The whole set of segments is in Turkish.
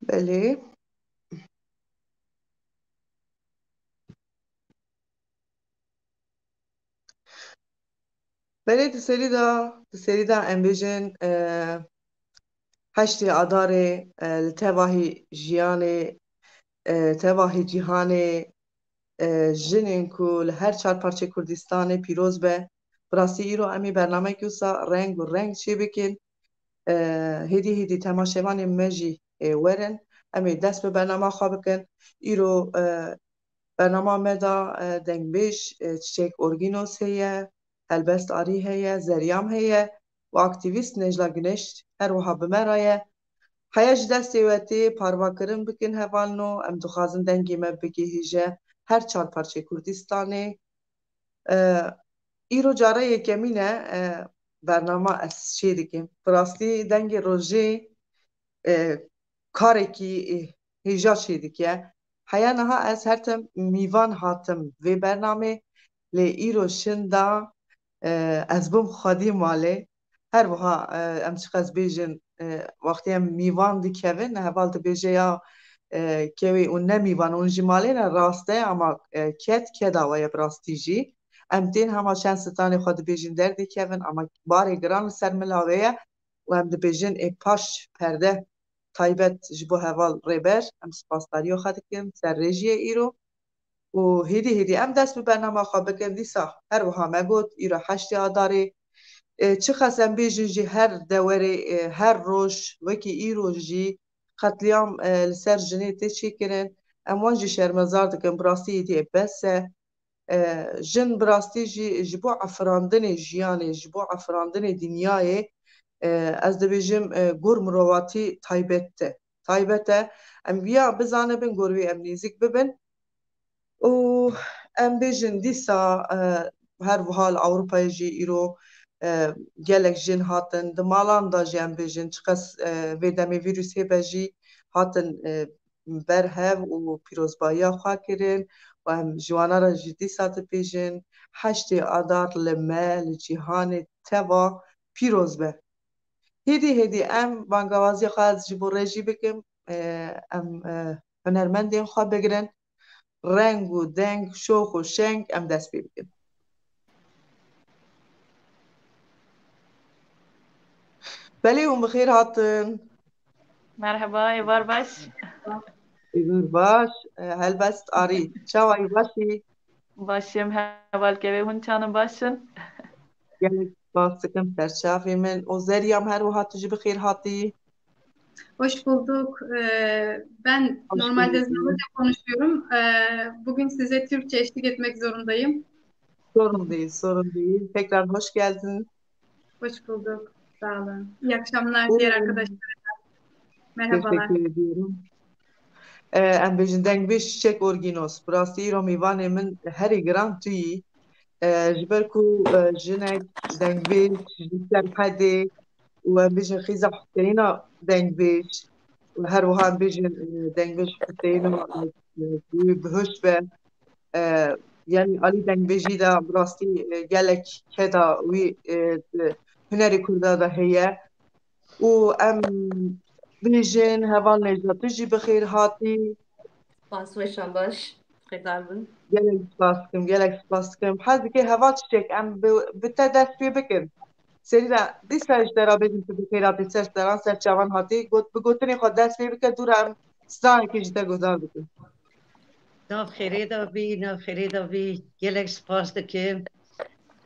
بله. بله تسريدا امبيجن هشتي أداري لتواهي جياني تواهي جيهاني جنين کو لهر چار پارچه کردستان پیروز به براستی ایرو امی برنامه کیوسا رنگ و رنگ چی بکن هدی تماشاوان مجی ورن امی دست به برنامه خواه بکن ایرو برنامه مدا دنگ بیش چیک اورگینوس هیه هلبست آری هیه زریام هیه و اکتیویست نجلا گنشت هر وها بمرایه هیج دستی وتی پاروا کرن بکن هوالنو ام دخوازن دنگی ما بگی هیجه هر چهار پارچه کردستانه ایرو جاره یکمینه برنامه از چی دیگه براستی دنگ روژه کاری کی هیجا چی دیگه هیا نها از هر تم میوان هاتم و برنامه لی ایرو شندا از بوم خادی ماله هر وها ام چقدر بیجن وقتی هم میوان دیکهون هوال بیجه یا کوی اون نمیوان اون جماله نه راسته اما کت آوای براستی جی ام دین همه چند ستانی خود بیجن در دیکهون اما باری گران سر ملاویه و ام بیجن ای پاش پرده تایبت جبو هوال ریبر ام سپاسداریو خود کم سر رژیه ایرو و هیدی ام دست به برنامه خواه بکن دیسا هر وها مگود ایرو هشتی آداری چه خسن بیجن جی هر دوره هر روش وکی ایرو جی قتلیام لسر جنی تیچی کرن ام وانجی شرمزار دکن براستی دی بس جن براستی جبو عفراندن جیانه جبو عفراندن دنیای از دبیجم گر مرواتی تایبته ام ویا بزانه بن گروی ام نیزیک ببن و ام بیجن دیسا هر وحال اوروپای جی ایرو gelek jin hatin di malan da jî em bêjin çiqas vê demê vîrusê be jî hatin berhev û pîrozbahiya xwe kirin û em ji wana re jî dîsa dibêjin heştê adar li me li cîhanê teva pîroz be. Hêdî em bangewazîya xwe ez ji bo rejî bikim em hunermendên xwe bigirin reng û deng şox û şeng em dest pê bikin. Belê û bixêr hatin. Merhaba, var baş. İgur baş, helbest arî. Çawa yî başî? Başım heval keve hun çanım başın. Gelek spas dikim serçavê min. O Zeryam her wiha tu jî bi xêr hatî. Hoş bulduk. Ben Hoş normalde bulduk. İzmirce konuşuyorum. Bugün size Türkçe eşlik etmek zorundayım. Sorun değil. Tekrar hoş geldin. Hoş bulduk. Sağ olun. İyi akşamlar diğer Oo, arkadaşlar. Merhabalar. teşekkür ediyorum. Em bêjin dengbêj çiçek orgînos. Bi rastî îro mêvanê min herî giran tuyî. Ji ber ku jinek dengbêj ji ser hedê û em bêjin xîza Hüseyna dengbêj û her wiha em bêjin dengbêj Hüseyna bihuş be yani alî dengbêjî de bi rastî gelek keda wî hunerê Kurda de heye û em bêjin heval Necla tu jî bi xêr hatî. Pansweşan baş, xêdar bin. Gelek spas dikim. Hez dike heval çiçek em bi te dest pê bikin. Serî dîsa ji te re bêjin tu bi xêr hatî ser seran ser çavan hatî bi gotinê xwe dest pê bike dûra em stranekê ji te guzar bikin. Nav xêrê da bî, nav xêrê da bî, gelek spas dikim.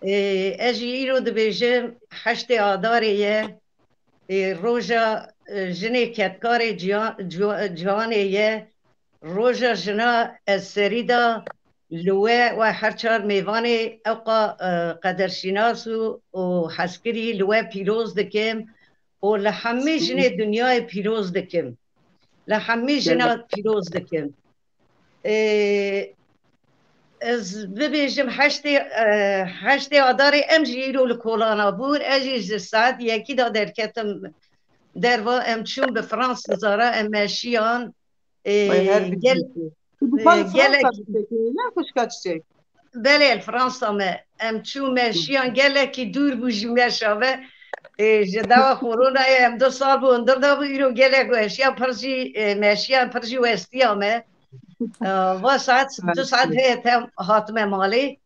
Ez jî îro dibêjim heştê adarê ye roja jinê ketkarê ciwanê ye roja jina ez serî da li we her çar mêvanê eqa qederşînas û hezkirî li we pîroz dikim û li hemî jinê dunyayê pîroz dikim. Li hemî jina pîroz dikim. Ez bibêjim heştê adarê em jî îro li kolana bûn ez jî ji saet yekî da derketim derva em çûn bi Fransızara em meşiyan gelek ne kuşka çiçek. Belê Fransa me em çû meşiyan gelekî dûr bû ji meşa ve جدا خورونا ام 2 سال بو اندر دا بو ایرو گله گوشیا پرجی ماشیا پرجی وستیا ما و ساعت 2 ساعت هیتم هاتم مالی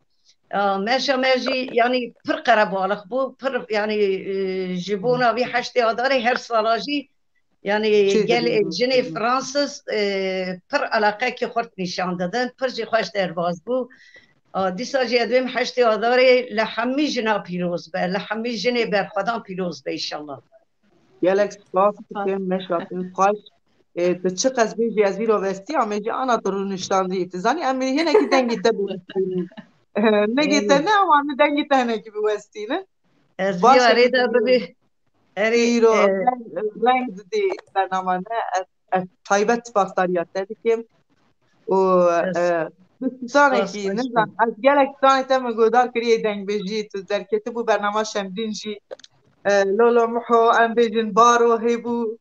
ماشا ماجي يعني پر قرب بالغ بو پر يعني جبونا بي حشتي اداري هر سالاجي يعني قال جني فرانسيس پر علاقه که خورد نشان دادن پر جي خوش در باز بو دیسا جی ادویم حشتی آداری لحمی جنا پیروز به لحمی جنی بر خدا پیروز به ایشالله گلک سپاس که مشاتین خوش تو چه قصبی جی از بیرو وستی اما آنا تو رو نشاندی تزانی امیری هنه کی دنگی تا بوستینه نگی تا نه اما دنگی تا هنه کی بوستینه از بیاری دا ببی ایرو رنگ دی برنامه نه تایبت باختاریات دیدی که و دوستانه کی نزدن از گلک سانه تم گودار کریه دنگ بجی تو در کتبو برنامه شمدین جی لولو محو ام بيجن بارو هيبو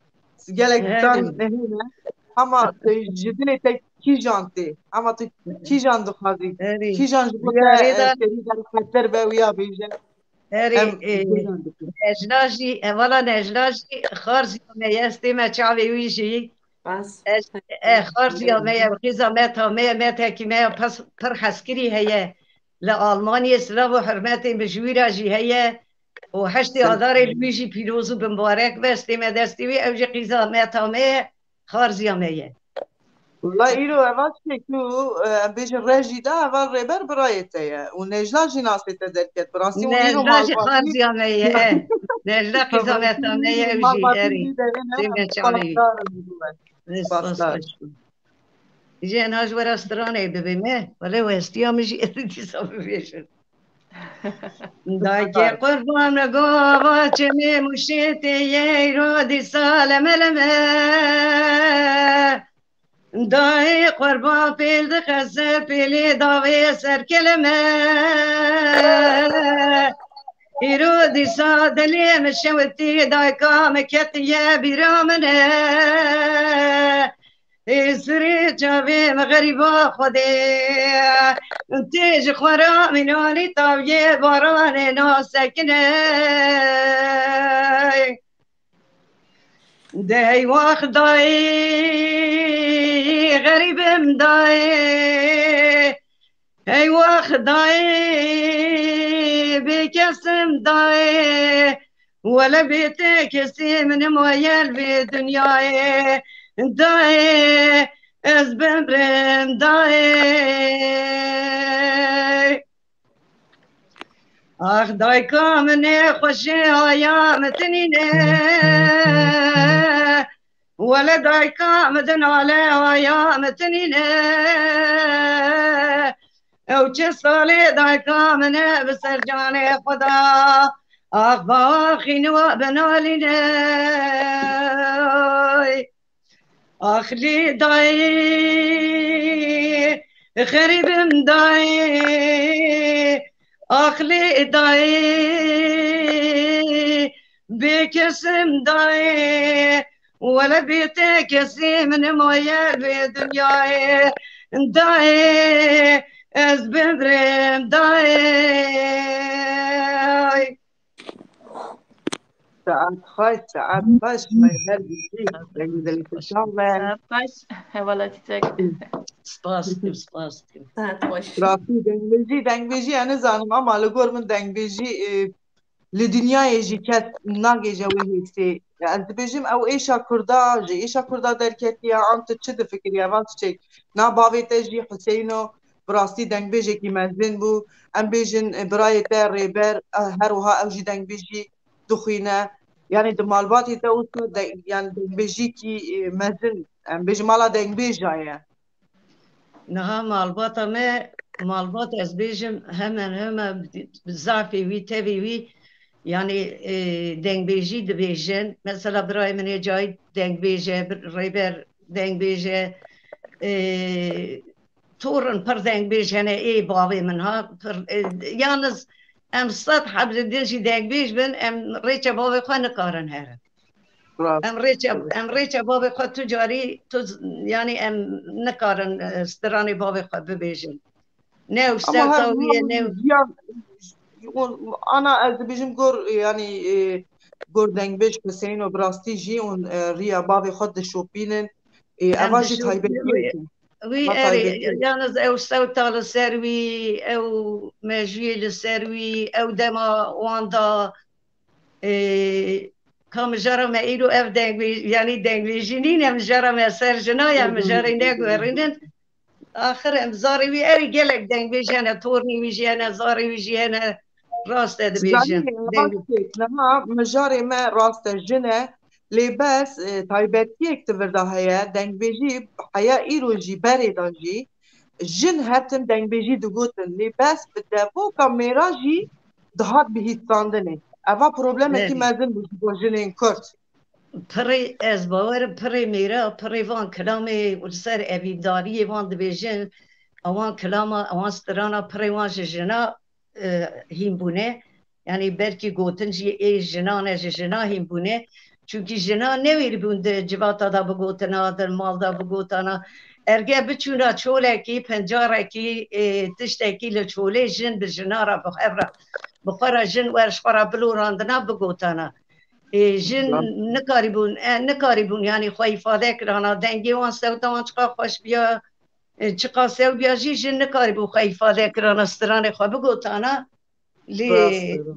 قالك دان هنا اما جدني تي كي جانتي اما تي كي جان دو خازي كي جان جبوتا شريد الخطر باويا بيجن نجلاجي ولا نجلاجي خارزي ما يستي ما تشعبي ويجي بس خارزي ما يبقيزا ما تاكي ما بس حسكري هي لألمانيا سلاو حرماتي بجويرا جي هي وحشتي آذار لويجي بيروزو بمبارك بس ما دستي وي أوجي قيزا ما تامي خارزي مايا والله إيرو أول شيء كو بيجن راجي دا أول ريبر برايته ونجلا جناسي تدركت براسي ونيرو نجلا خارزي مايا نجلا قيزا ما تامي أوجي أري سيما شعري يجي أنا أجور أستراني ببيمه ولا وستيا مجي أدتي صبيشن دايكي قربان قوة جمي مشيتي يرو دي سالم لما داي قربان بيل دخزة بيلي داوي سر كلمة يرو دي سادلي مشوتي داي كامكتي يا برامنا سری جاوی مغربا خودی تیج خورا منالی تاویه باران ناسکنه دی وقت دای غریبم دای ای وقت دای بکسم دای ولا بیت کسی من مویل به دنیای دای از ببرم دای آخ دای کامنه خوشی آیامتنینه ولا دای کامدن آله آیامتنینه او چه سالی دای کامنه بسر جان خدا آخ باخی نوا بنالینه آخلی دای خریبم دای آخلی دای بکسم دای ولا بیت کسی من مویل به دنیای دای از ببرم دای ساعت خواهد ساعت باش ما هر بيجي دنگ دلی تشام باش هوالاتی تک سپاس ساعت خوش راستی دنگ بيجي أنا زانم أما لقول من دنگ بيجي لدنيا يجي كات ناقي جوي هيكسي أنت بيجيم أو إيشا كردا جي إيشا كردا دركتيا أنت تشد فكريا ما تشيك نا بابي تجي حسينو براستی دنگ بيجي كي مزن بو أم بيجن براية ريبر هروها أو جي دنگ بيجي دخينة يعني دمالباتي توصل يعني دنگ بيجي كي مزن أم بيجي مالا دنگ بيجا يعني نها مالبات از بیجم همه بزعفی وی تبی وی يعني دنگ بيجي دبيجن مثلا براي من جاي دنگ بيجي ريبر دنگ بيجي تورن پر دنگ بيجي أنا إيه بابي منها يانز أم سطح حبل دنجي دنگ بيج بن أم ريتش بابي خو نكارن هرا أم ريتش بابي خو تجاري يعني أم نكارن استراني بابي خو ببيجن نو سوتاوية نو أنا أز بيجم قر يعني gur dengbêj Hüseyin û birastî jî û rêya bavê xwe dişopînin. Eva jî taybetiyek e. وی Eva اری taybetiyek. یانز او سوتا لسروی او مجوی لسروی او دما واندا کام جرا ما ایرو اف دنگوی یعنی دنگوی جنین ام جرا ما سر جنای ام جرا نگورینن آخر ام زاری وی اری گلک دنگوی جنه تورنی وی جنه زاری وی جنه راست ادبیجن Yani lema mijarê me rast e jin e lêbes taybetiyek tivir da heye dengbêjî heya îro jî berê da jî jin hetin dengbêjî digotin lêbes bi devoka mêra jî dihat bihîstandinê. Eva problemekî mezin bû ji bo jinên Kurd. پری از باور پری میرا پری وان کلامی و سر اویداری وان دبیجن اوان کلاما اوان سترانا پری وان جنا هیم بونه یعنی برکی گوتن جی ای جنا نه جنا هیم بونه چونکی جنا نویر بونده جواتا دا بگوتنا در مال دا بگوتنا ارگه بچونا چوله کی پنجاره کی تشته کی لچوله جن به جنا را بخورا جن ورش خورا بلوراندنا بگوتنا جن نکاری بون یعنی خواهی فاده کرانا دنگی وان سوتا وان چقا خوش بیا چقا سو بیا جن نکاری بون خواهی فاده کرانا ستران خواه بگوتانا لی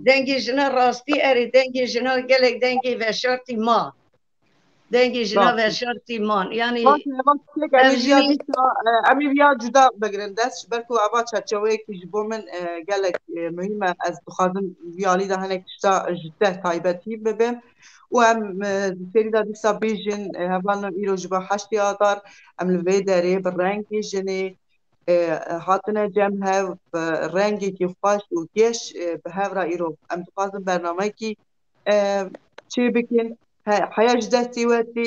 دنگی جنا راستی اری دنگی جنا گلک دنگی و شرطی ما دنگی جنا و شرطی مان یعنی Emî ya cuda bigirin dest ber ku eva çerçeveyekî ji bo min gelek muhîm e ez dixwazim vî alî de hinek tişta ji te taybetî bibim û em serî da dîsa bêjin hevalin îro ji bo heştê adar em li vê derê bi rengê jinê hatine cem hev bi rengekî xweş û geş bi hev re îro em dixwazin bernameyekî çê bikin heya ji destê we tê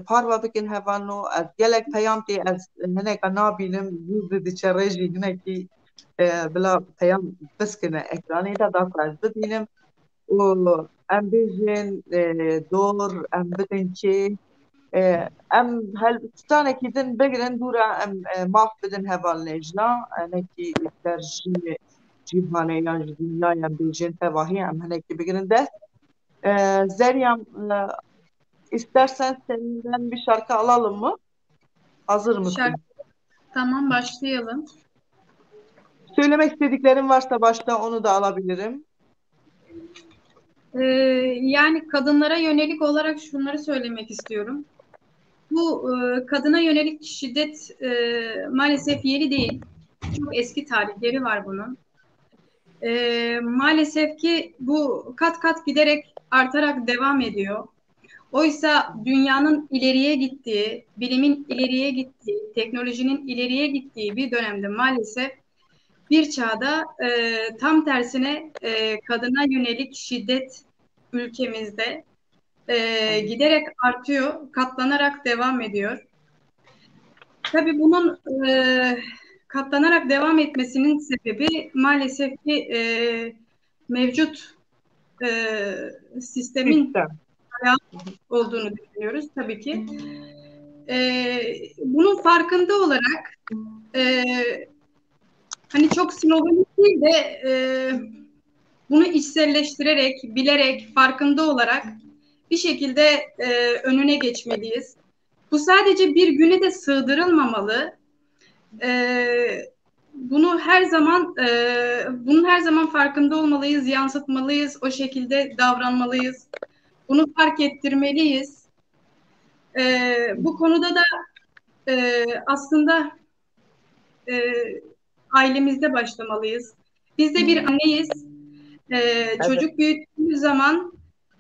parva bikin hevano ez gelek peyam tê ez hineka nabînim zû diçe rêjî hinekî bila peyam biskine ekranê de da ku ez bibînim û em bêjin dor em bidin çê em helbistanekî din bigirin dûra em maf bidin hevalinê jina hinekî ser jî cîhanê yan ji dînyayê em bêjin tevahî em hinekî bigirin dest Zeryam istersen senden bir şarkı alalım mı? Hazır mısın? Tamam, başlayalım. Söylemek istediklerin varsa başta onu da alabilirim. Yani kadınlara yönelik olarak şunları söylemek istiyorum. Bu kadına yönelik şiddet maalesef yeni değil. Çok eski tarihleri var bunun. Maalesef ki bu kat kat giderek artarak devam ediyor. Oysa dünyanın ileriye gittiği, bilimin ileriye gittiği, teknolojinin ileriye gittiği bir dönemde maalesef bir çağda tam tersine kadına yönelik şiddet ülkemizde giderek artıyor, katlanarak devam ediyor. Tabii bunun katlanarak devam etmesinin sebebi maalesef ki mevcut sistemin olduğunu düşünüyoruz tabii ki. Bunun farkında olarak hani çok sloganik değil de bunu içselleştirerek, bilerek, farkında olarak bir şekilde önüne geçmeliyiz. Bu sadece bir güne de sığdırılmamalı. Bunun her zaman farkında olmalıyız, yansıtmalıyız, o şekilde davranmalıyız. Bunu fark ettirmeliyiz. Bu konuda da aslında ailemizde başlamalıyız. Biz de bir anneyiz. Çocuk büyüttüğümüz zaman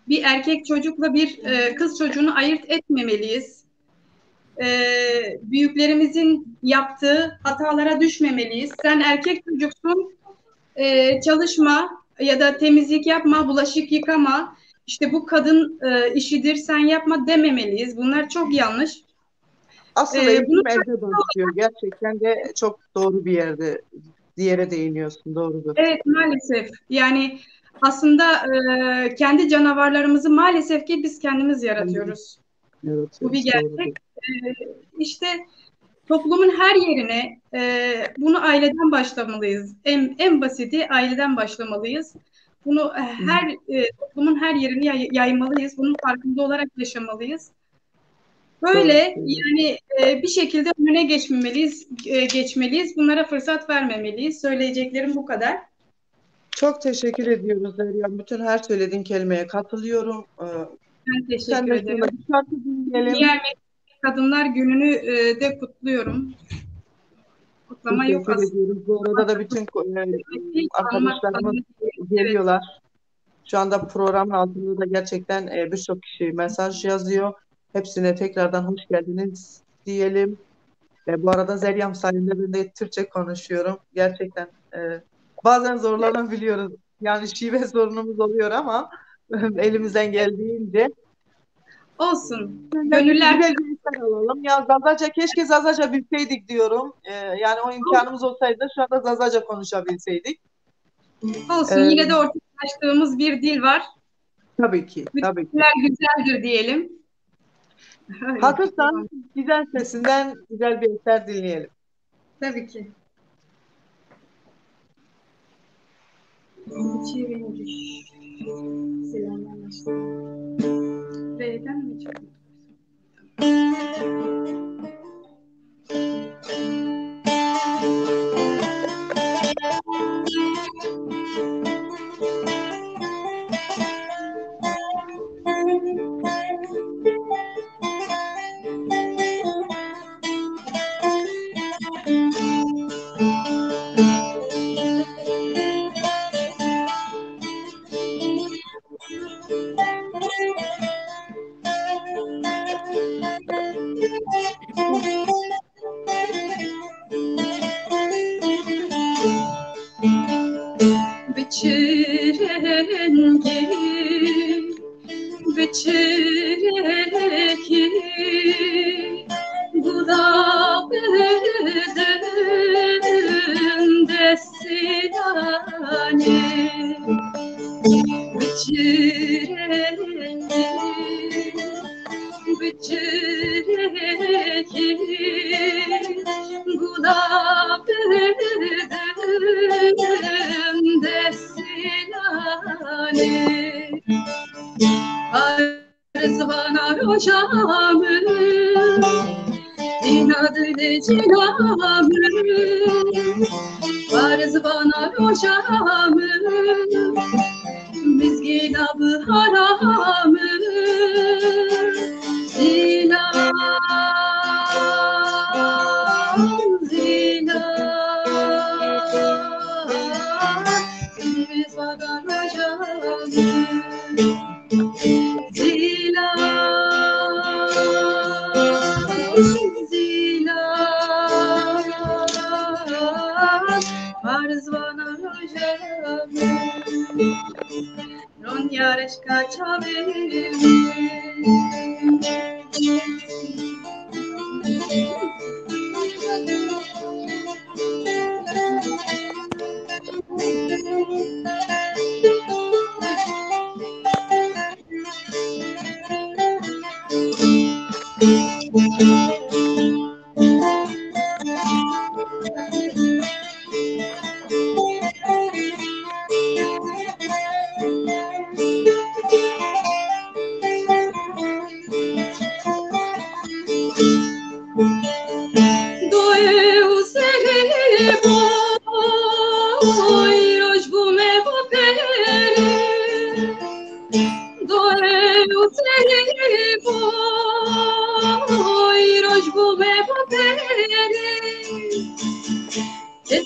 bir erkek çocukla bir kız çocuğunu ayırt etmemeliyiz. Büyüklerimizin yaptığı hatalara düşmemeliyiz. Sen erkek çocuksun, çalışma ya da temizlik yapma, bulaşık yıkama, işte bu kadın işidir, sen yapma dememeliyiz. Bunlar çok yanlış. Aslında eğitim evde başlıyor. Gerçekten de çok doğru bir yere değiniyorsun. Doğrudur. Evet, maalesef. Yani aslında kendi canavarlarımızı maalesef ki biz kendimiz yaratıyoruz. Evet, bu bir gerçek. İşte toplumun her yerine bunu aileden başlamalıyız. En basiti aileden başlamalıyız. Bunu toplumun her yerine yaymalıyız. Bunun farkında olarak yaşamalıyız. Böyle yani bir şekilde önüne geçmeliyiz. Bunlara fırsat vermemeliyiz. Söyleyeceklerim bu kadar. Çok teşekkür ediyoruz Derya. Bütün her söylediğin kelimeye katılıyorum. Ben teşekkür ederim. Bir şarkı dinleyelim. Diğer Kadınlar Günü'nü de kutluyorum. Kutlama yok Teşekkür aslında. ediyoruz. Bu arada da bütün arkadaşlarımız geliyorlar. Şu anda programın altında da gerçekten birçok kişi mesaj yazıyor. Hepsine tekrardan hoş geldiniz diyelim. Bu arada Zeryam sayesinde ben de Türkçe konuşuyorum. Gerçekten bazen zorlanabiliyoruz. Yani şive sorunumuz oluyor ama elimizden geldiğince. Olsun. Gönüller. Güzel bir insan alalım. Ya Zazaca, keşke Zazaca bilseydik diyorum. Yani o imkanımız olsaydı şu anda Zazaca konuşabilseydik. Olsun. Yine de ortaklaştığımız bir dil var. Tabii ki. Tabii ki. Güzeldir diyelim. Hazırsan güzel sesinden güzel bir eser dinleyelim. Tabii ki. B'den mi çıkıyor? Biçireki gudabedin destilane biçireki gudabedin destilane Arzvana rojamı inadlı cinamı Arzvana rojamı mizginabı haramı Zilan Arzvana rojamı Arzvana rojamı non yareshka çaverim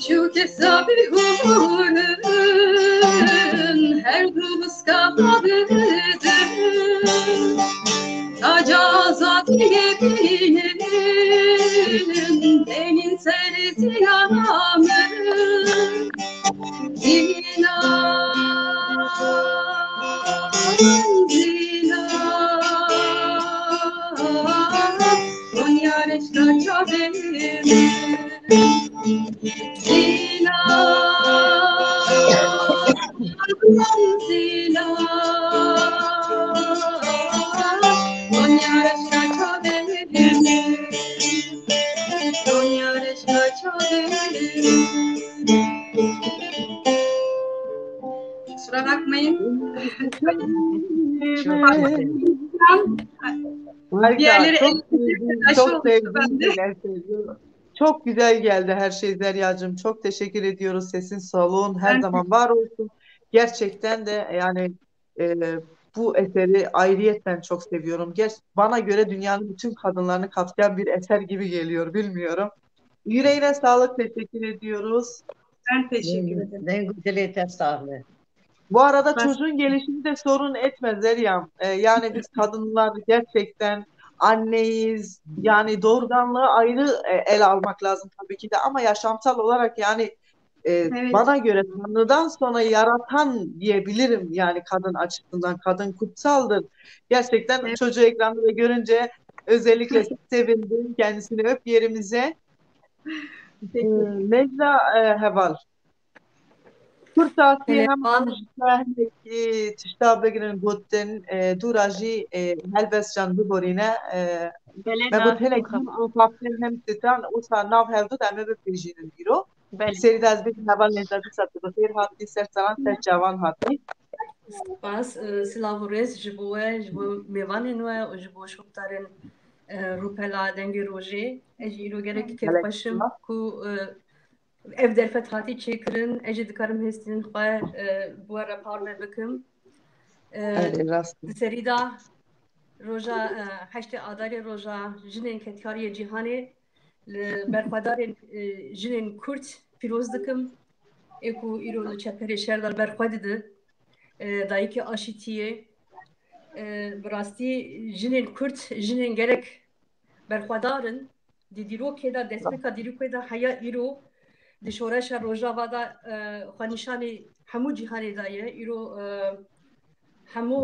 Çuke sabihun her duvuz kapadıdır Tacazat yemin benim seni ziyanamı Zilan on yareşka çaberim kusura bakmayın. Harika. Diğerleri Çok olmuştu sevdim. bende. Çok güzel geldi her şey Deryacığım. Çok teşekkür ediyoruz. Sesin soluğun her zaman var olsun. Gerçekten de yani e, bu eseri ayrıyetten çok seviyorum. Bana göre dünyanın bütün kadınlarını kapsayan bir eser gibi geliyor. Bilmiyorum. Yüreğine sağlık. Teşekkür ediyoruz. Ben teşekkür ederim. Ne güzel sağlığı. Bu arada çocuğun gelişimi de sorun etmez Deryam. Yani biz kadınlar gerçekten anneyiz. Yani doğurganlığı ayrı ele almak lazım tabii ki de. Ama yaşamsal olarak yani Evet. bana göre Tanrı'dan sonra yaratan diyebilirim yani kadın açısından. Kadın kutsaldır. Gerçekten Evet. çocuğu ekranda görünce özellikle sevindim. Kendisini öp yerimize. Necla Heval. Kurtasi hem mujtahid tiştabegirن گوتن دوراجی هلبسجان ببرینه ما گوت هنگ هم آفاقین هم تتان اوسا ناو هفدو دمه بپیجینن بیرو سری داز بید هوال نجدی ساتو بخیر هاتی سر سران سر جوان هاتی Spas, Silavores, ji bo we, ji bo mêvanên we û ji bo şopdarên Rûpela Dengê Rojê. Ez jî îro gelek kêfxweşim ku ev derfet hatî çêkirin, ez jî dikarim hêstînin xwe bi we re parve bikim. Di serî da roja heştê adarê roja jinên ketkariyê cîhanê li berxwedarên jinên Kurd pîroz dikim. Ê ku îro li çeperê şer de berxwe didin. Dayîkê aşîtiyê bi rastî jinên Kurd jinên gerek berxwedarin di dîrokê de destpêka dîrokê de heya îro di şoreşa rojava da xwenîşanê hemû cîhanê de ye îro hemû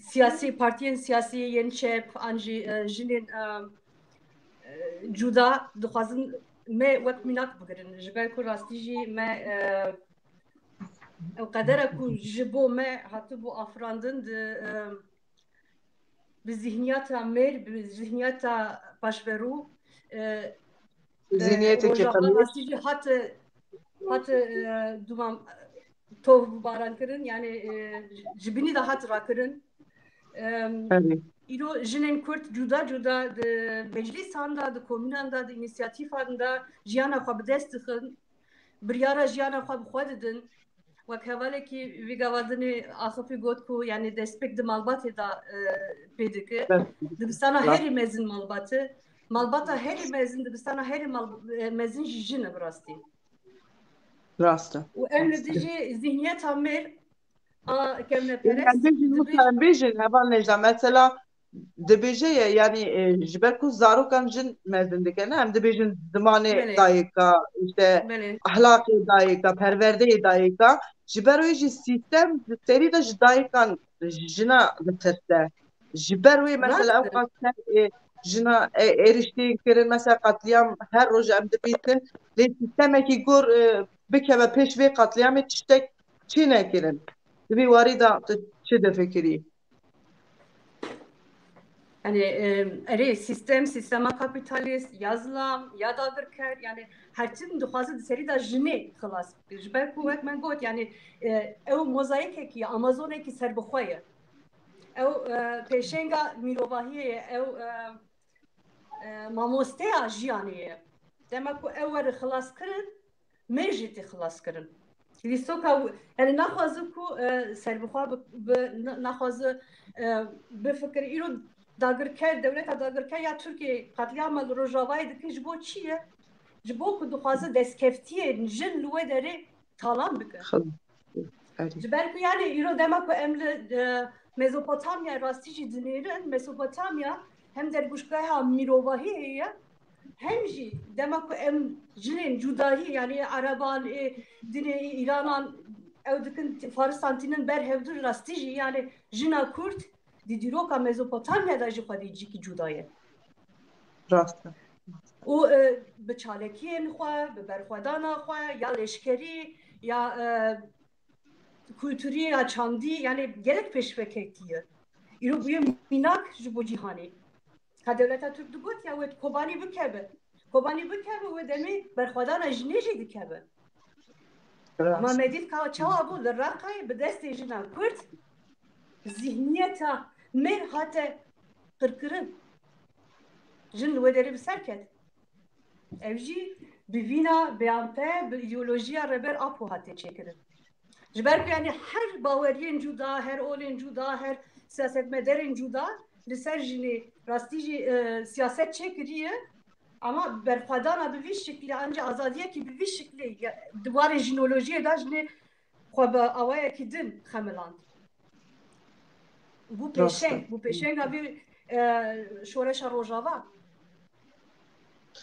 siyasî partiyên siyasî yên çep an jî jinên cuda dixwazin me wek mînak bigirin ji ber ku rastî jî me ew qedera ku ji bo me hatibû afirandin bi zihniyeta mêr bi zihniyeta paşverû zihniyeti rojava kefalı rastî jî hat dumam tov baran kirin yani ji binî de hat rakirin îro jinên Kurd cuda cuda di meclîsan da di komînan da di înîsyatîfan da jiyana xwe bi dest dixin biryara jiyana xwe bi xwe didin wek hevalekî vî gavadinê axifî got ku yani destpêk di malbatê da pê dike dibistana herî mezin malbatı malbata herî mezin dibistana herî mezin jî jin e bi rastî Rastı. û ew li dijî zihniyeta mêr a kevneperest Yani bejin heval Necla mesela dibêje yani ji ber ku zarokan jin mezin dike ne hem dibêjin zimanê dayika işte ahlakê dayika perwerdeyê dayika ji ber wê jî sistem serî de ji dayikan jina ditirte ji ber wê mesela ew qas jina êrişteyên kirin mesela qetliyam her roj em dibîtin lê sistemekî gor bikeve pêş vê qetliyamê tiştek çi nekirin divê warî da çi difikirî yani erê sistema kapitalist yazlam ya dagirker yani her tim dixwaze di serî da jinê xilas bikir ji ber ku wek me got yani ew mozaîkekî amazonekî serbixwe ye ew pêşenga mirovahiyê ye ew mamosteya jiyanê ye demek ku ew were xilas kirin me jî tê xilas kirin lîstoka yani naxwaze ku serbixwe naxwaze bifikir îro dagirker devleta dagirker ya Türkiye qetliyama li Rojavayê dike ji bo çi ye ji bo ku dixwaze destkeftiyên jin li wê derê talan bike ji ber ku yani îro dema ku em li Mezopotamya rastî jî dinêrin Mezopotamya hem dergûşgeha mirovahiyê ye hem jî dema ku em jinên cudahî yani Ereban dinê İranan ew dikin Faristan tînin ber hevdû rastî jî yani jina Kurd di dîroka Mezopotamya'da jî xwedî cîkî cuda ye. Rast e. û bi çalekiyên xwe, bi berxwedana xwe ya leşkerî ya kulturî ya çandî yani gelek pêşveketî ye. Îro bûye mînak ji bo cîhanê. Ka dewleta Türk digot ya wê kobanî bikeve. Kobanî bikeve wê demê berxwedana jinê jî dikeve. Ama medit ka çawa bu liraqay bi destê jinan Kurd zihniyeta mer hate qirkirin. Jin li we derê bi ser ket. Ev jî bi vîna beyanpe bi îdeolojiya reber apo hatê çêkirin. Ji ber ku yani her baweriyên cuda, her olên cuda, her siyasetmedarên cuda li ser jinê rastî jî siyaset çêkiriye ama berxwedana bi vî şeklî anca azadiyekî bi vî şeklî di warê jînolojiyê de jinê xwe bi awayekî din xemiland. Bu pêşenga vî şoreşa Rojava.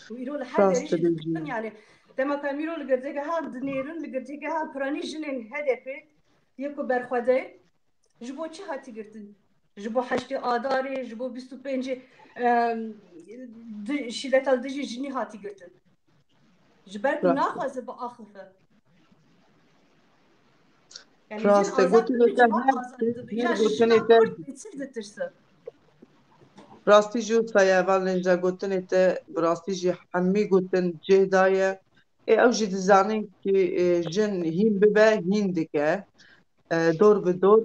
îro li her derî dikin yani dema ku em îro li girtîgeha dinêrin li girtîgeha piranî jinên HDP yê ku berxwede ji bo çi hatî girtin? Ji bo heştê adarê, ji bo 25 şîdeta dijî jinî hatî girtin. Ji ber ku naxwaze bi axife. Yani jin azad ya jina Kurd bitir ditirse. Rastî jî wisa eval linca gotinê te bi rastî jî hemî gotin cih daye. Ew jî dizanin ki jin hîn bibe hîn dike. Dor bi dor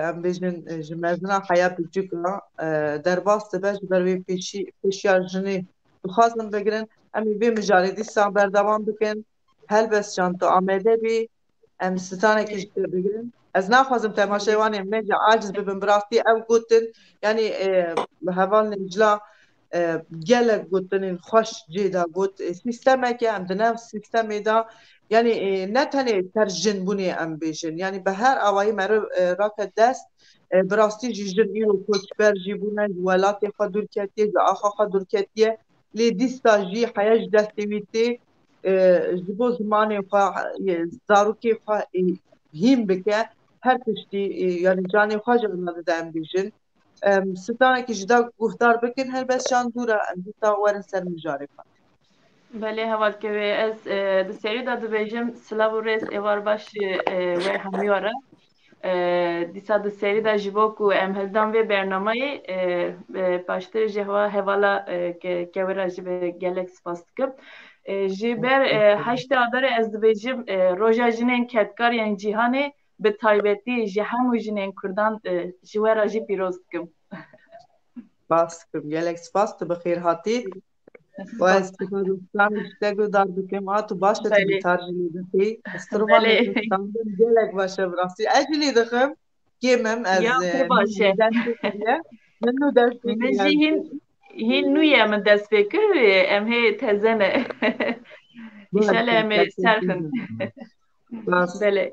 em bêjin ji mezina heya biçûka derbas dibe ji ber vê pêşiya jinê dixwazin bigirin em ê vê mijarê dîsa berdewam bikin helbest çanto amade bî em stanekî ji te bigirin. Ez naxwazim temaşeyê wan ê me jî aciz bibin bi rastî ew gotin yanî bi hevalên cila gelek gotinên xweş cê da got sîstemeke em di nev sîstemê da yani ne tenê terjinbûnê em bêjin yani bi her awayî me rake dest bi rastî jî jin îro koçber jî bûne ji welatê xwe dûr ketiye ji axa xwe dûr ketiye lê dîsta jî heya ji destê wî tê ji bo zimanê xwe zarokê xwe hîn bike her tiştî yani canê xwe jî ona dide em bêjin stanekî ji da guhdar bikin helbest şan dûra em dîsa werin ser mijarê xwe. Belê hevalkevê ez di serî de dibêjim silav û rêz êvar baş wê hemî were. Dîsa di serî de ji bo ku em hildan vê bernameyê baştirî jî hevala kewira ji vê gelek spas dikim. Ji ber heştê adarê ez dibêjim roja jinên ketkariyên cîhanê bi taybetî ji hemû jinên Kurdan ji we re jî pîroz dikim. Spas dikim gelek spas tu bi xêr hatî. Ez Kurdistanê ji te guhdar bikim a tu baş tu bîtar jî lê dikî. Ez Kurban Kurdistanê gelek baş e bi rastî. Ez jî lê dixim kêmim ez destê kiriye. Min nû destê Min jî hîn nû ye min dest pê kir em hê teze ne. İnşallah em ê serxin. Belê.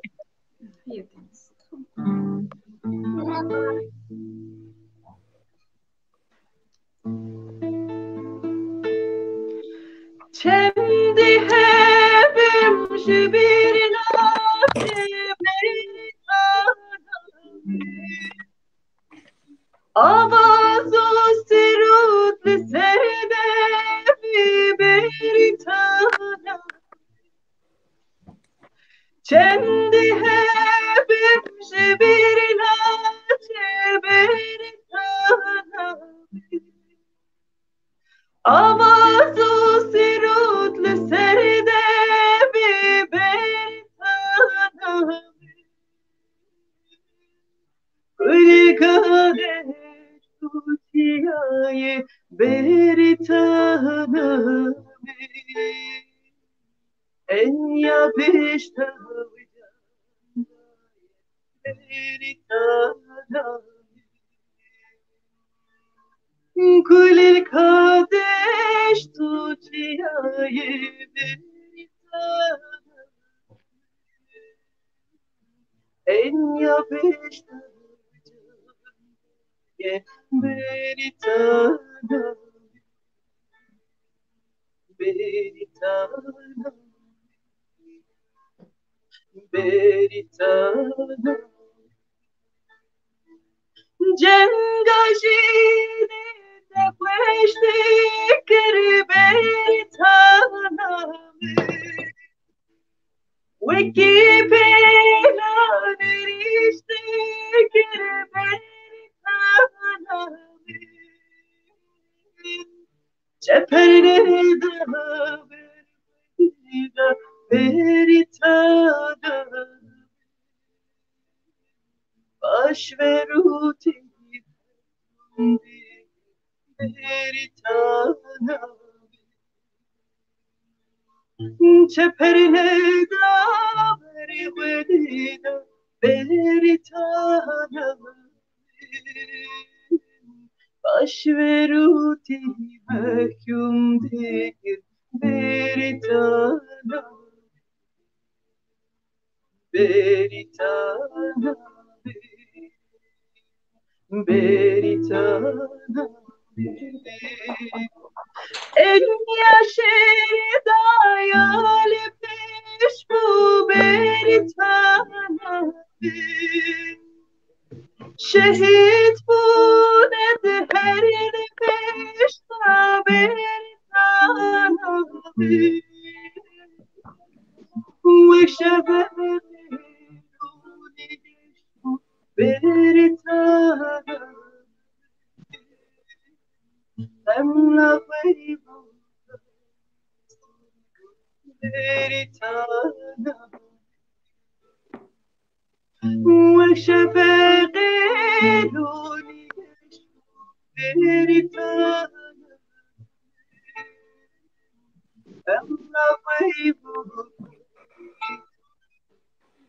Çemdi hebim ji bir avaz o sirut li serde beritana çemdi hebim ji bir beritana avaz o sirut li serde beritana Kuli kader tutiyaye beritana en ya pişta beritana Kuli kader tutiyaye beritana en ya pişta Beritana, Beritana, Beritana. Cengajine de queste kere Beritana, Wiki pena neriste kere Beritana. Cephere da beritana veruti veritana Çeperine daveri vedida veritana Baş veruti mahkum değil veritana veritana veritana En yaşeda yâli peş bu veritana Şehit bu dedi her peş veritana Ve şebebe veritana Emla gaybu veritana Ve şebebe veritana Emla gaybu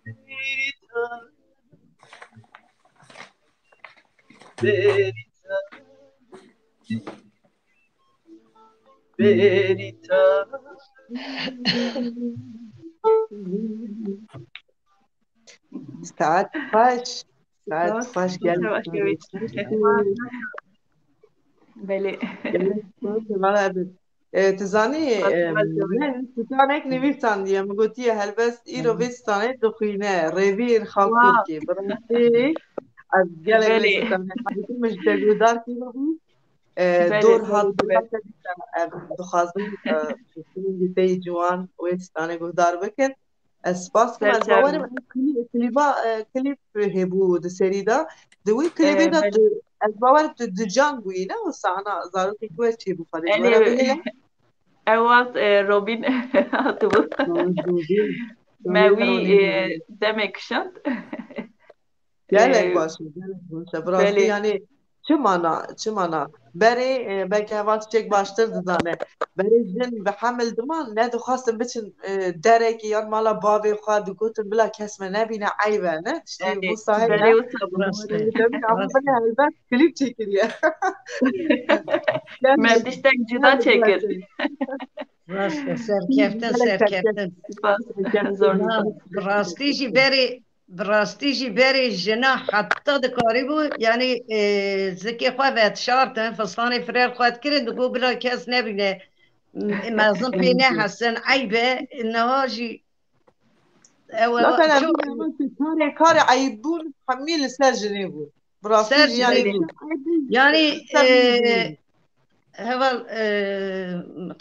veritana veritana veritana ساعات فاش geldi. Yavaş yavaş. بله تزانی من ستانک نویسان دیم گویی هلبست ایرو وستانه دخینه رویر خاکور کی برای از گله بله. ستانه حبیبی مش دگودار کی بود بله، دور بله، هات بله. دخوازم دیتی جوان وستانه گودار بکن سپاس کم از سرچرم. باورم کلیپ هبو د سری دا دوی کلیپی دا بله. از باورم تو دجان بوی نه و سانا زارو که کوه چی بو خاله Eli دوره بهله evet Robin hatı bu. Mavi demek şant. gelek başı burası بله. yani çı mana beri belki havas çek baştır dizane beri jin ve hamil duman ne duhasın biçin dereki yan mala babi xadu gotun bila kesme ne bine ayve ne işte bu sahi بله ne o sabır. tabii ama bana elbet klip çekiliyor Ben dişten cüda çekir. Rasta serkeftin. Zor. براستی جی بری جنا حتی دکاری بو یعنی زکی خواه وید شارتن فستانی فریر خواهد کرد دگو بلا کس نبینه مازن پینه حسن عیبه انها جی مثلا کار عیبون حمیل سر جنیبو براستی yani yani heval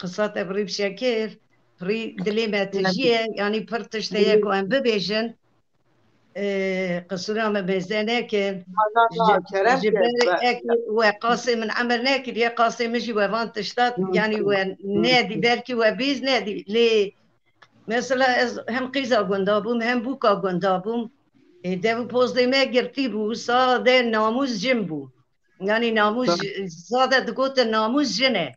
قصات ابری بشکر پری دلی متجیه yani پر تشتیه که هم ببیجن قصورا ما بزناكن جبال وقاسي من عمل ناكل يا قاسي مجي وفان تشتات يعني ونادي بركي وبيز نادي ليه مثلا هم قيزا قندابوم هم بوكا قندابوم دابو بوز دي ما قرتي بو صاد ناموس جنبو يعني ناموس زادت قوت الناموس جنه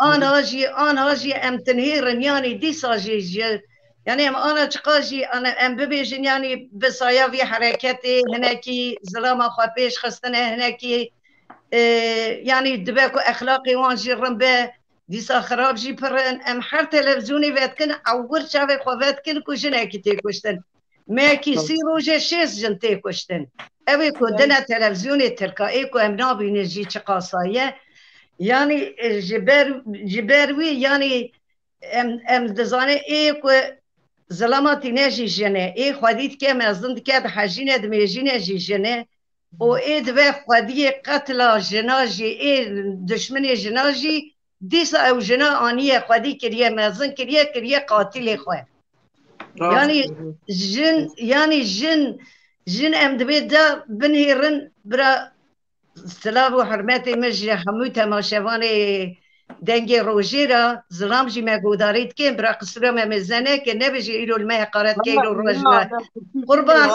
انا اجي ام تنهيرن يعني دي ساجي يعني انا تقاجي انا ام ببيجن يعني بصايا في حركتي هناكي زلامه خبيش خستنا هناكي يعني دباكو اخلاقي وانجي رمبه ديسا خراب جي برن ام حر تلفزيوني فاتكن اول شافي خواتكن كوجناكي تيكوشتن ماكي سيروجا شيس جن تيكوشتن اوي كودنا تلفزيوني تركائي كو ام نابي نجي تقاصايه يعني جبروي يعني ام دزانه اي كو زلاماتي نجي جنه اي خديت كم ازند كاد حجينه دميجينه جي جنه او اي دبا خدي قتل جناجي اي دشمن جناجي ديس او جنا انيه خدي كريه مازن كريه قاتل خو يعني جن ام دبي دا بنهرن برا سلام وحرمتي مجي حموته ما شواني دنگ روژی را زلام جی مگودارید که برا قصر مزنه که نبیجی ایرو المه حقارت که ایرو روژنا قربان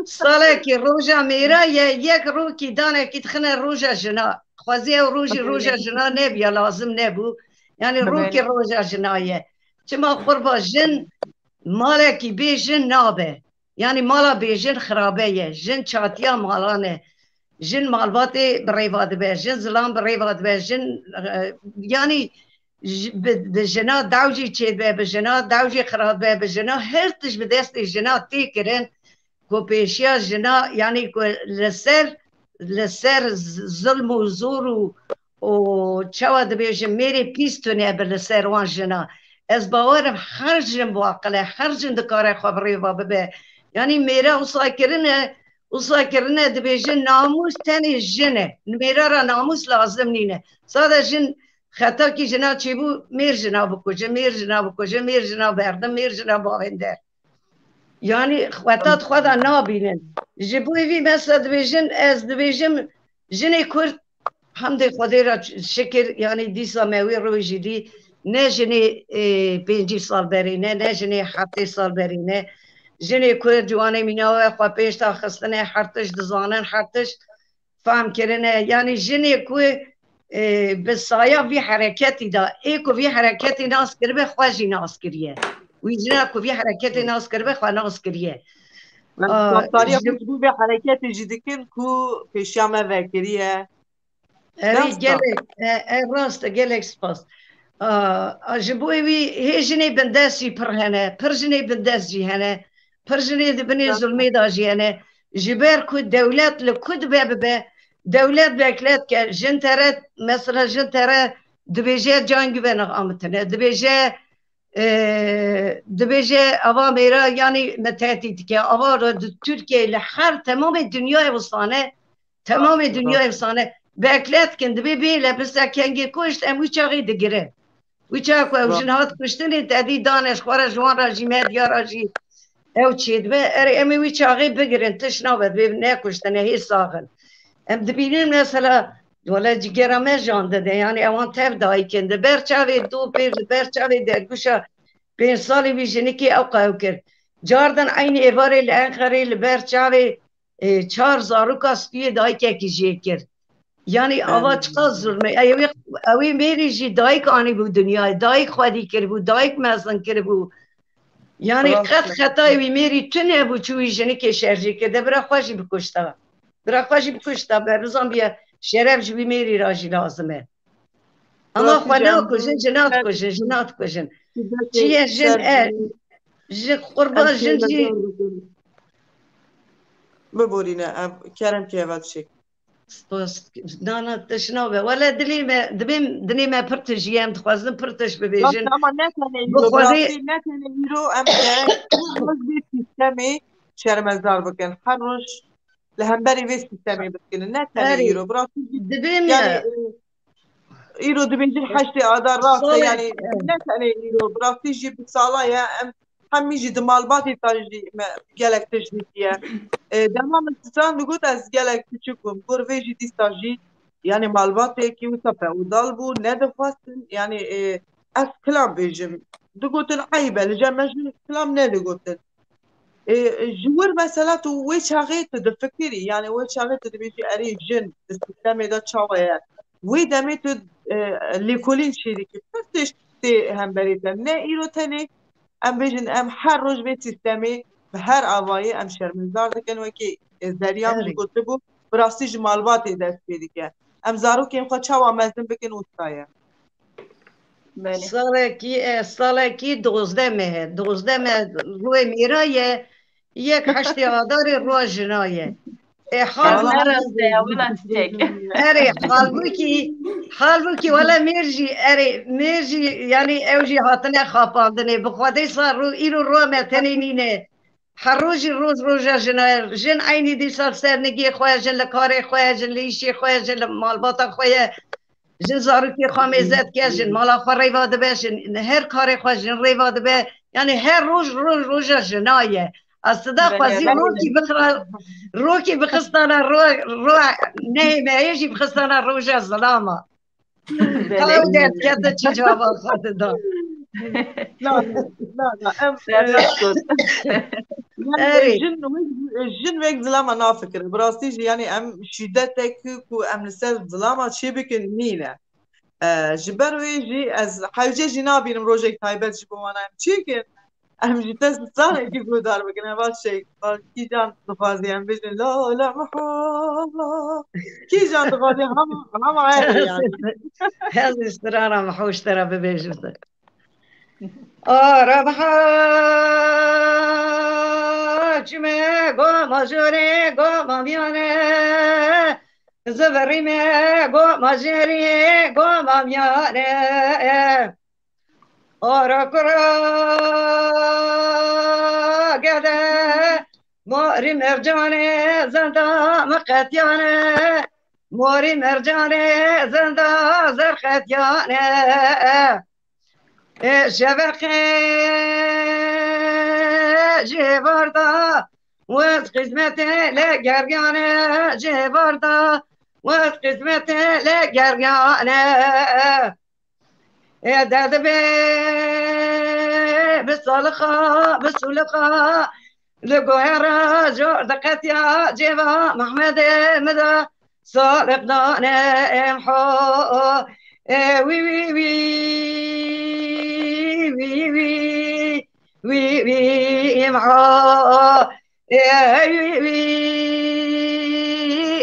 ساله کی روژا میرا یک رو کی دانه کی تخنه روژا جنا خوازی روژا جنا نبیا لازم نبو یعنی رو کی روژا جنایه چما قربا جن مالا کی بی جن نابه یعنی مالا بی جن خرابه یه جن چاتیا مالانه جن مالبات بریواد به جن زلام بریواد به جن یعنی به جنا دوجی چید به جنا دوجی خرابه به جنا هر تش به دست جنا تی کرن کو پیشیا جنا یعنی کو لسر ظلم و زور و چواد بیجم میری پیستونه به لسر وان جنا از باورم هر جن واقعه هر جن دکاره خبری و به یعنی میرا وصاكرنا دبيجن ناموس تاني جنة ميرا را ناموس لازم نينه صادا جن خطا کی جنا چیبو میر جنا بکوجه میر جنا بکوجه میر جنا بردم میر جنا باوندر یعنی خطات خدا نابینن جبوی وی مثلا دبیجن از دبیجم جنه کرد حمد خدا را شکر یعنی دیسا موی روی جدی نه جنه 5 سال برینه نه جنه 7 سال برینه جنه کرد جوانه میناوه خواه پیش تا خستنه حرتش دزانن حرتش فهم کرنه یعنی جنه کرد به سایه وی حرکتی دا ایکو وی حرکتی ناس کربه خواهی ناس کریه وی جنه کو وی حرکتی ناس کربه خواه ناس کریه ساریا کتبو به حرکتی جدیکن کو پیشیامه وکریه اوی گلک راست گلک سپاس جبوی وی هی جنه بندسی پر هنه پر جنه بندسی هنه پر جنه دبنی ظلمی دا جیانه جبر کو دولت لکود به دولت بکلت که جن تره مثلا جن تره دبیجه جان güven آمتنه دبیجه اوا میرا یعنی متحدی که اوا رو ترکیه لحر تمام دنیای وسانه بکلت کن دبی بیله بس کنگی کشت امو چاقی دگیره وی چاق و جنهات کشتنی تدی دانش خوار جوان راجی مدیا راجی او چید به امی وی چاقی بگیرن تش نابد بی نکشتنه هی ساغن ام دبینیم مثلا ولی جگرمه جان داده یعنی اوان تب دایی کنده برچاوی دو پیر برچاوی در گوشا 5 سالی بیشنی که او قاو کرد جاردن این ایواری لانخری لبرچاوی 4 زاروکا سپیه دایی که کجیه کرد یعنی آوا چقدر ظلمه اوی میری جی دایی که آنی بود دنیای دایی خودی کرد بود دایی که مزن کرد بود یعنی قد خطای وی میری تو نبود چوی جنی که شرجی کرده برا خوشی بکشتا به روزان بیا شرف جوی میری راجی لازمه اما خوانا کشن جنات کشن چیه جن قربان جن جی ببورینه کرم که اول شک نه تشنوه ولا دلی ما پرتجیم تخوازن پرتش ببیجن اما نتنه ایرو ام کرم روز بی سیستمی شرمزدار بکن هر روز لهمبری وی سیستمی بکن نتنه ایرو براستی یعنی ایرو دبیجن 8 آذار راسته یعنی نتنه ایرو براستی جی بسالایه همی جی دمالباتی تاجی گلک تجنیدیه دمام استان بگوت از گلک تچکم گروه جی دیستاجی یعنی مالباتی که وسا فعودال بو ندخواستن یعنی از کلام بیجم دگوتن عیبه لجمجن کلام ندگوتن جور مثلا تو وی چاقیت دفکری یعنی وی چاقیت دبیجی اری جن دستمی دا چاقیه وی دمی تو لیکولین شیری که پرتش تی هم بریدن نه ایرو تنی ام بیجن ام هر روز به سیستمی به هر آوایی ام شرمزار دکن و که دریام گوته بو براستی جمالباتی دست بیدی که ام زارو که ام خواه چاوا مزن بکن اوستایه ساله کی 12 مه روی میرایه یک 8 آذار روی جنایه حالبوکی ولا میرجی یعنی اوجی هاتنه خاپاندنه بخواده سار رو ایرو رو متنی نینه هر روز جنایه جن عینی دی سال سرنگی خواه جن لکاره خواه جن لیشی خواه جن مالباتا خواه جن زاروکی خواه میزد که جن مالا خواه ریواده به جن هر کار خواه جن ریواده به یعنی هر روز جنایه از صدا خوازی روکی بخستانه رو نهیمه ایجی بخستانه روژه ظلامه Kavdet kete çiçava katıda. لا لا لا ام Serhat يعني Eri. جن ويك زلامة نافكر براستيجي يعني ام شدتك كو ام لسر زلامة شي بكن نينة جبروي جي از حوجي جنابين روجك تايبت جبو وانا ام چيكن ام جتس سانه كي دار بكن هذا الشيء كي جان تفازي ام بجن لا لا محالة كي جان تفازي هم عادي يعني هذا استرارة محوش ترى ببيجوزة آرام حاجمه گو مجوره گو مامیانه زبریمه گو مجریه گو مامیانه آرا کرا گده موری مرجانه زنده مقتیانه موری مرجانه زنده زرختیانه شبخه جباردا وز قسمت لگرگانه جباردا وز قسمت لگرگانه داد به بسالخا بسولخا لگوهرا جور دقتیا جوا محمد مدا صالق دانه امحو وي وي وي وي وي وي وي امحو وي وي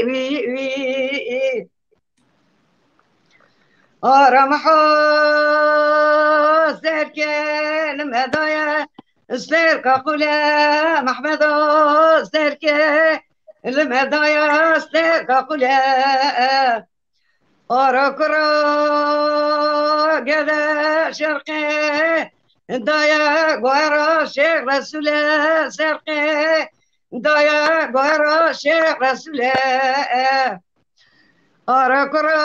وي وي آرامحو سركي المدايا سركا قولا محمدو سركي المدايا سركا قولا آرا كرا قدا شرقي دايا قوارا شيخ رسول سرقي دايا قوارا شيخ رسول آرا كرا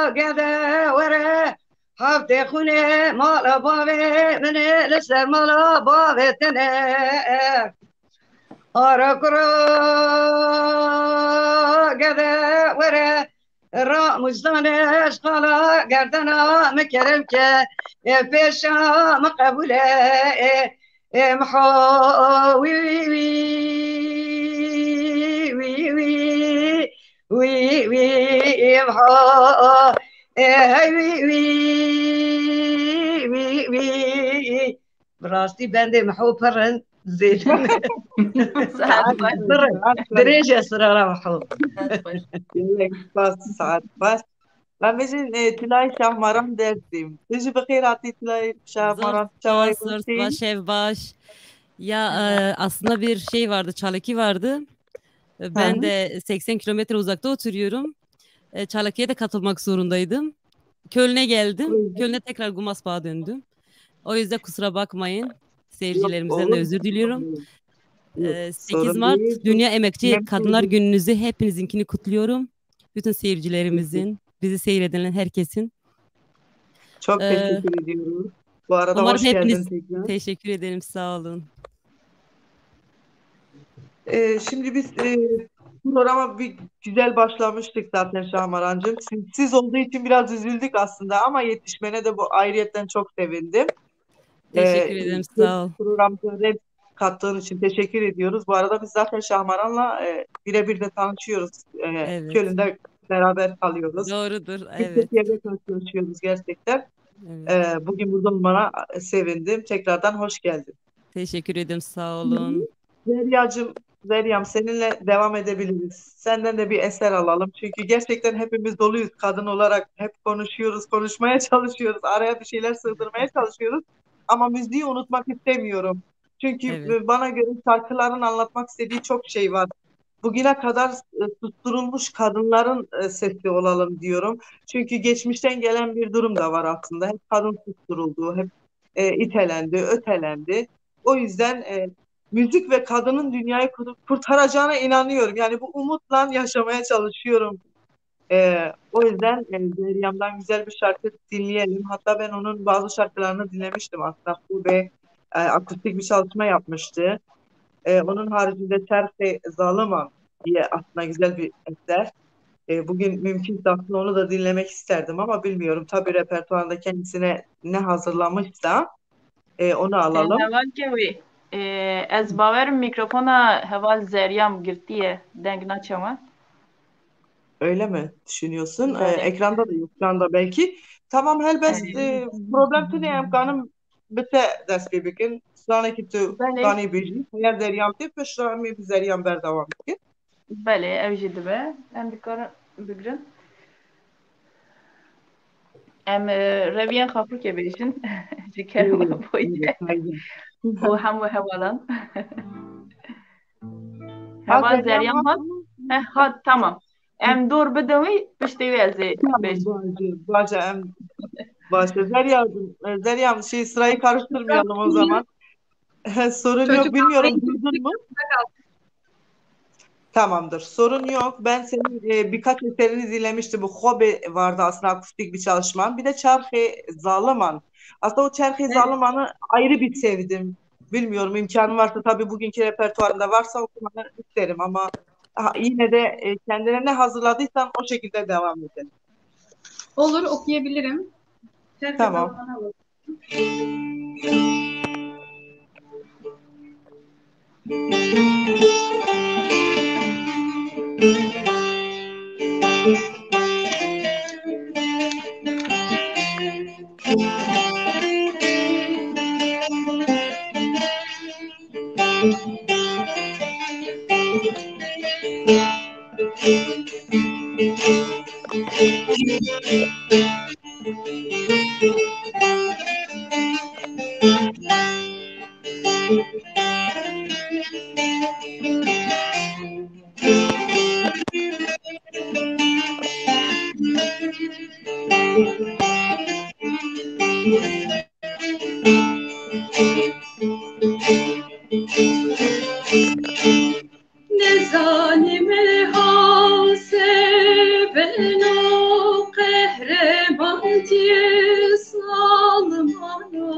قدا ورا حفظ خوني مالا بابي من لسر مالا بابي تنا آرا كرا قدا ورا را مجدانش قالا قردنا مكرم كا بيشا مقبولة محو وي وي وي وي وي وي محو وي وي وي وي براستي بندي محو فرن زين دريجة سرارة محو بس ساعات بس Ben bizim Tülay Şahmaran dersim. Sizi bakır atı Tülay Şahmaran çavay Baş ev baş. Ya aslında bir şey vardı, Çalaki vardı. Ben de 80 kilometre uzakta oturuyorum. Çalaki'ye de katılmak zorundaydım. Köln'e geldim. Köln'e tekrar Gumasbağ'a döndüm. O yüzden kusura bakmayın. Seyircilerimizden de özür diliyorum. 8 Mart Dünya Emekçi Kadınlar Gününüzü hepinizinkini kutluyorum. Bütün seyircilerimizin, bizi seyredenlerin herkesin. Çok teşekkür ediyorum. Bu arada umarım hoş hepiniz geldin tekrar. Teşekkür ederim, sağ olun. Şimdi biz programa bir güzel başlamıştık zaten Şahmarancığım. Siz olduğu için biraz üzüldük aslında ama yetişmene de bu ayrıyetten çok sevindim. Teşekkür ederim, sağ ol. Programımıza renk kattığın için teşekkür ediyoruz. Bu arada biz zaten Şahmaran'la birebir de tanışıyoruz. Evet. Köln'de beraber kalıyoruz. Doğrudur, evet. Birçok yerde karşılaşıyoruz gerçekten. Evet. Bugün burada olmana sevindim. Tekrardan hoş geldin. Teşekkür ederim, sağ olun. Zeryam seninle devam edebiliriz. Senden de bir eser alalım. Çünkü gerçekten hepimiz doluyuz kadın olarak. Hep konuşuyoruz, konuşmaya çalışıyoruz. Araya bir şeyler sığdırmaya çalışıyoruz. Ama müziği unutmak istemiyorum. Çünkü bana göre şarkıların anlatmak istediği çok şey var. Bugüne kadar susturulmuş kadınların sesi olalım diyorum. Çünkü geçmişten gelen bir durum da var aslında. Hep kadın susturuldu, hep itelendi, ötelendi. O yüzden müzik ve kadının dünyayı kurtaracağına inanıyorum. Yani bu umutla yaşamaya çalışıyorum. O yüzden Zeryam'dan güzel bir şarkı dinleyelim. Hatta ben onun bazı şarkılarını dinlemiştim aslında. Bu ve akustik bir çalışma yapmıştı. Onun haricinde Terfe Zaliman diye aslında güzel bir eser. Bugün mümkünse aslında onu da dinlemek isterdim ama bilmiyorum. Tabii repertuarında kendisine ne hazırlamışsa onu alalım. Heval kevi. Ez baverim mikrofona heval zeryam girtiye. Denk naçama. Öyle mi düşünüyorsun? Bele. Ekranda da yok şu anda belki. Tamam helbest problem tine em kanım bite dest pê bikin. Stranekî tu Bele. kanî bêjî. Eğer deryam tê pişra em ê bi zeryan berdewam bikin. Bele. Ev jî dibe. Em dikarin bigirin. Em reviyen xafirkê bêjin. Ji kerema boyê. Haydi. û hemû hevalan. Ha Heval zeryan zeryam hat hat. mı? Hat tamam. Em dor bidin wî piştî wê ez ê Tamam bêjim. Bahçe em Bahçe Zeryam şey sırayı karıştırmayalım o zaman. Sorun yok Çocuk bilmiyorum duydun mu? Tamamdır. Sorun yok. Ben senin birkaç eserini dinlemiştim. Bu Hobi vardı aslında akustik bir çalışman. Bir de Çarşı Zalıman. Aslında o Çarşı Zalıman'ı ayrı bir sevdim. Bilmiyorum imkanı varsa tabii bugünkü repertuarında varsa okumanı isterim ama yine de kendine ne hazırladıysan o şekilde devam edelim. Olur, okuyabilirim. Herkes Tamam. alanına alır. Ne zalime haseben o kahraman diye salmano.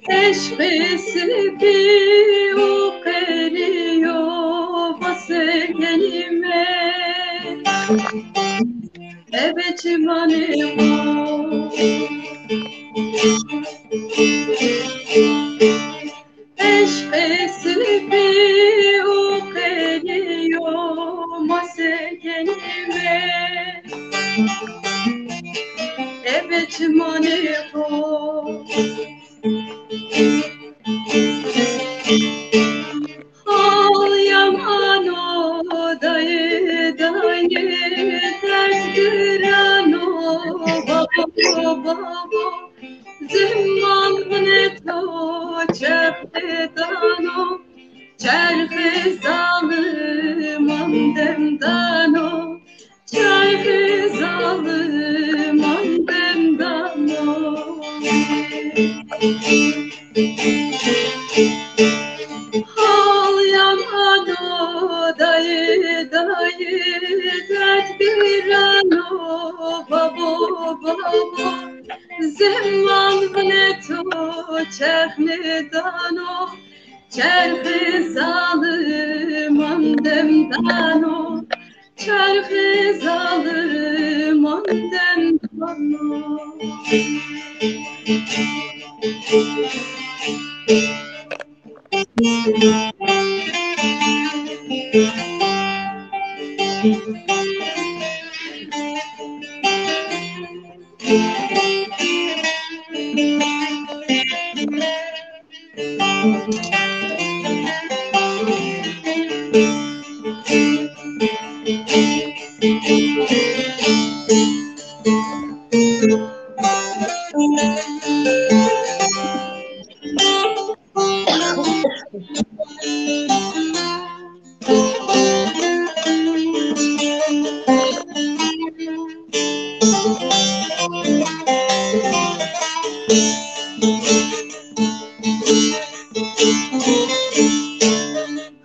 Eşkı silbi o keriyo bası gelime. Evet manemo. Eşkı silbi o keriyo bası gelime. Evet manemo. Al yaman o dayı dayı dert gören o baba baba zimman ne to çeftedan o çerhe zalim andemdan o çerhe zalim andemdan o Al yaman o dayı dayı dert gören o baba baba Zemman ne to çehnedan o çerhe zalim andemdan o çerhe zalim andemdan o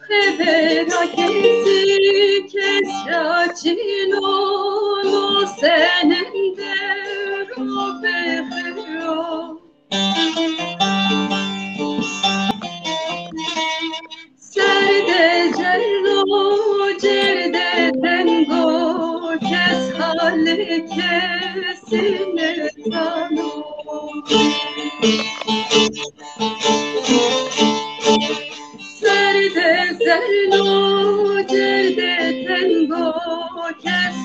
Hebera kesi kesra çinono senende robero Sen lekesine tanım. Serde zerno cerde tengo kes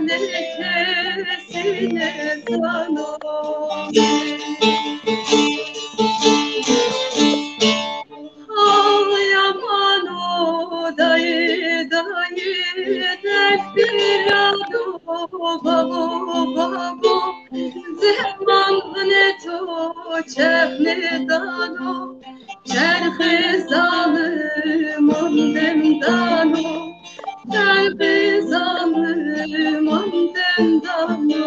lekesine tanım. Yaman o dayı destirado babo babo zaman ne to çefne dano çerhe zalim ondem dano çerhe zalim ondem dano.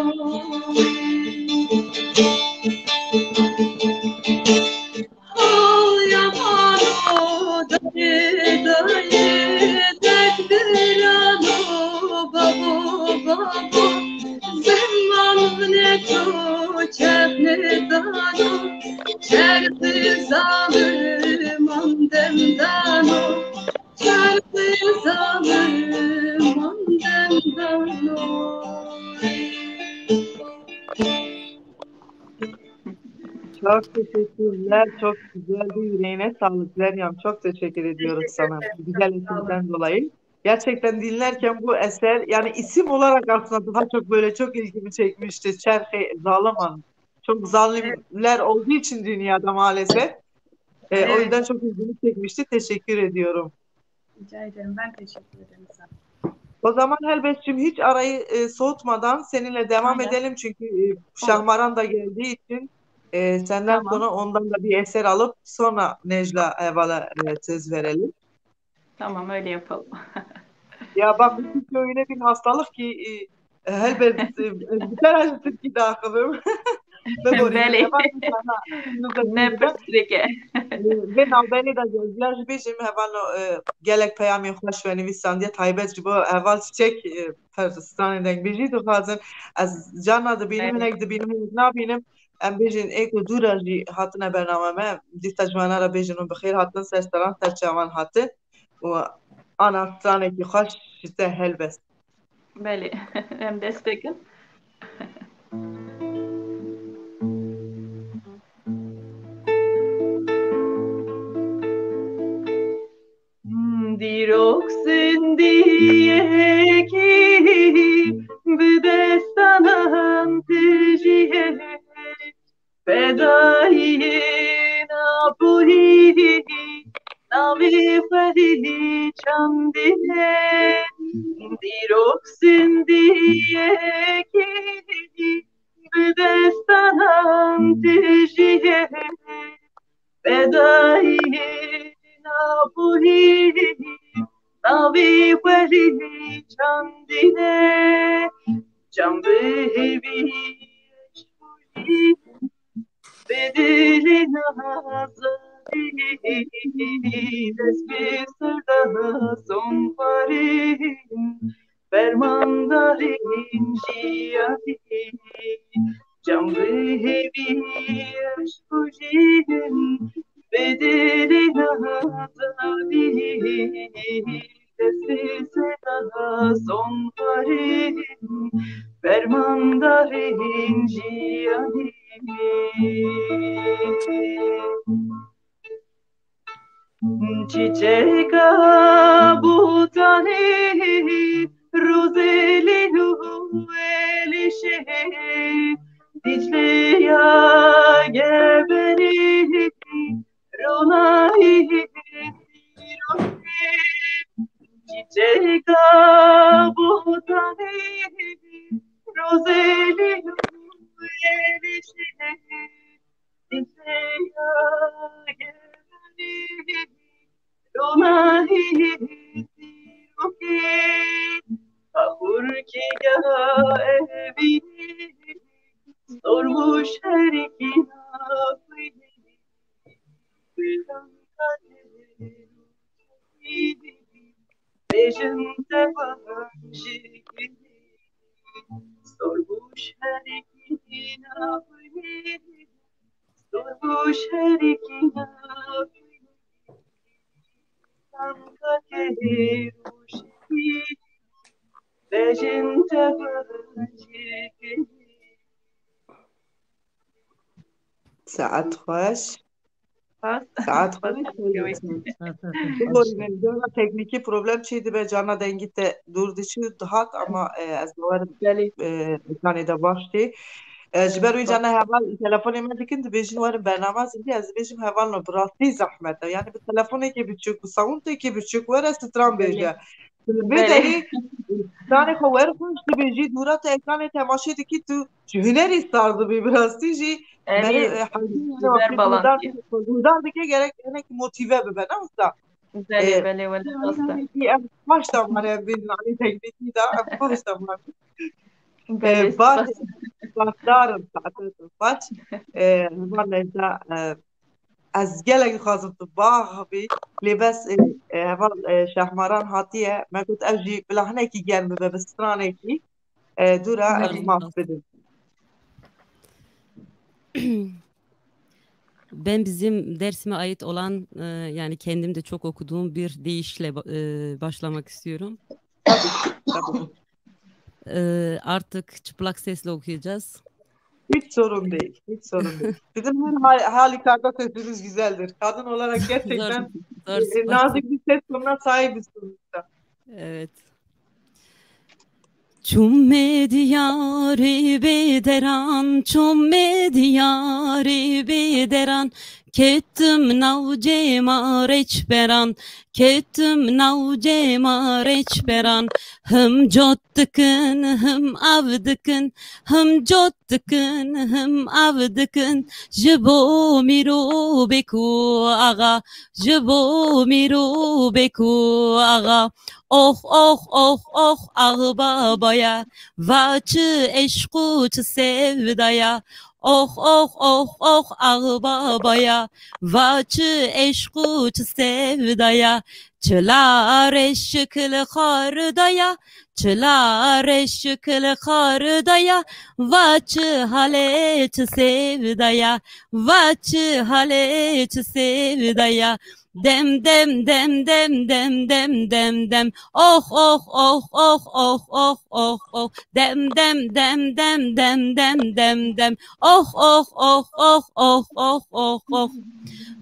Yaman o dayı destirado babo babo zaman ne to çefne dano çerhe zalim ondem dano çerhe zalim ondem dano. Çok teşekkürler. Çok güzeldi. Yüreğine sağlık Meryem. Çok teşekkür ediyoruz sana. Bu güzel eserden dolayı. Gerçekten dinlerken bu eser yani isim olarak aslında daha çok böyle çok ilgimi çekmişti. Çerhe Zaliman. Çok zalimler olduğu için dünyada maalesef. O yüzden çok ilgimi çekmişti. Teşekkür ediyorum. Rica ederim. Ben teşekkür ederim sana. O zaman Helbetciğim hiç arayı soğutmadan seninle devam edelim. Çünkü Şahmaran da geldiği için senden sonra ondan da bir eser alıp sonra Necla Eval'a söz verelim. Tamam, öyle yapalım. Ya bak bu öyle bir hastalık ki Helbet biter acı Türkiye dağılım. Beli. Ne pırstrike. Ve navbeni da gözler bejim heval gelek peyami hoş ve nivîsandiye taybet ji bo heval çiçek Persistanê deng bêjî dixwazim ez cana dibînim hinek dibînim hinek nabînim em bêjin ê ku dûr re jî hatine bername me dîsta ji me re bêjin û bixêr hatin ser steran serçavan hatin û ana stranekî xweş ji te helbest. Beli. Hem destekin. دیرک زندیه کی بدستانم تجیه فدایی نبویی ناوی فری چندیه دیرک زندیه کی بدستانم تجیه فدایی نبویی ناوی فری چندیه جنبه بیش به دل نازدی دست به سردازم پارین فرماندارین جیانی جنبه بیش بوجین به دل نازدی دست به سردازم پارین فرماندارین جیانی çiçek butani rozeli elişe Dicle ya geberi ronayı çiçek butani rozeli elişe Dicle ya geberi ronayı Ahur ki ya evi sormuş her iki nafı Bejimde başı sormuş her iki nafı sormuş her iki nafı Sanka keruş bejin te bejin ساعت خوش ساعت خوش بگویم دونا tekniki problem çiydi be cana dengite durdu çi hat ama az varım kaneda baştı جبر وی جانا هوال تلفنی من دیکن دبیجین وارم برنامه زندی از دبیجیم هوال نبراتی زحمت yani bu telefonu ki birçok bu sound ki birçok var stran beje بدلی دانه خوار خوش دبیجی دورات ekran temaşe diki tu hüneri sardı bir birasti ji beni halde Güzel balans. buradan dike gerek yani motive be ben ama بله ولی راسته baştan var ya bir nani tekniği de baştan var بله baş سپاس başlarım zaten baş vallahi از gelek xwazim tu baxî lê bes heval şehmaran hatiye me got ev jî bila hinekî germ bibe bi stranekî dûra ev Doğru. maf bidin. Ben bizim dersime ait olan yani kendim de çok okuduğum bir deyişle başlamak istiyorum. Tabii. Artık çıplak sesle okuyacağız. Hiç sorun değil. Hiç sorun değil. Bizim her halükarda sesimiz güzeldir. Kadın olarak gerçekten zor. nazik bir ses tonuna sahibiz sonuçta. Evet. Çumme diyarı bederan, çumme diyarı bederan, kettim navce mareç beran, kettim navce mareç beran, hım jottıkın, hım avdıkın, hım jottıkın, hım avdıkın, jibo miru beku ağa, jibo miru beku ağa. Oh oh oh oh ah babaya, vaçı eşkuçı sevdaya. Oh oh oh oh ah babaya, vaçı eşkuçı sevdaya. Çılar eşkılı kardaya, çılar eşkılı kardaya. Vaçı haleçı sevdaya, vaçı haleçı sevdaya. Dem dem dem dem dem dem dem dem oh oh oh oh oh oh oh oh dem dem dem dem dem dem dem dem oh oh oh oh oh oh oh oh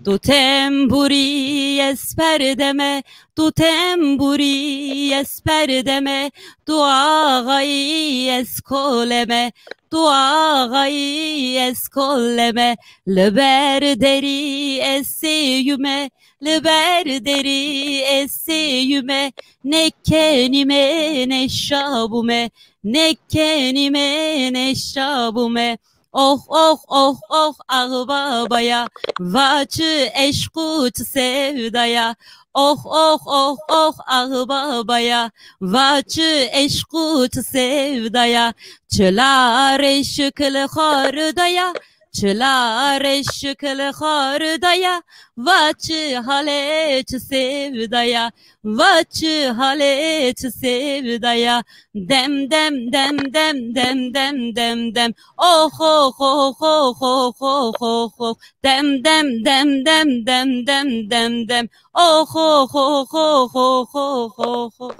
tu temburi esperdeme tu temburi esperdeme tu ağayı eskoleme tu ağayı eskoleme leber deri eseyüme leber deri eseyüme ne kenime ne şabume ne kenime ne şabume oh oh oh oh ah babaya vaçı eşkut sevdaya oh oh oh oh ah babaya vaçı eşkut sevdaya çılar eşkılı kardaya çılar eşkılı kardaya vaçı haleç sevdaya vaçı haleç sevdaya dem dem dem dem dem dem dem dem oh oh oh oh oh oh oh oh dem dem dem dem dem dem dem dem oh oh oh oh oh oh oh oh.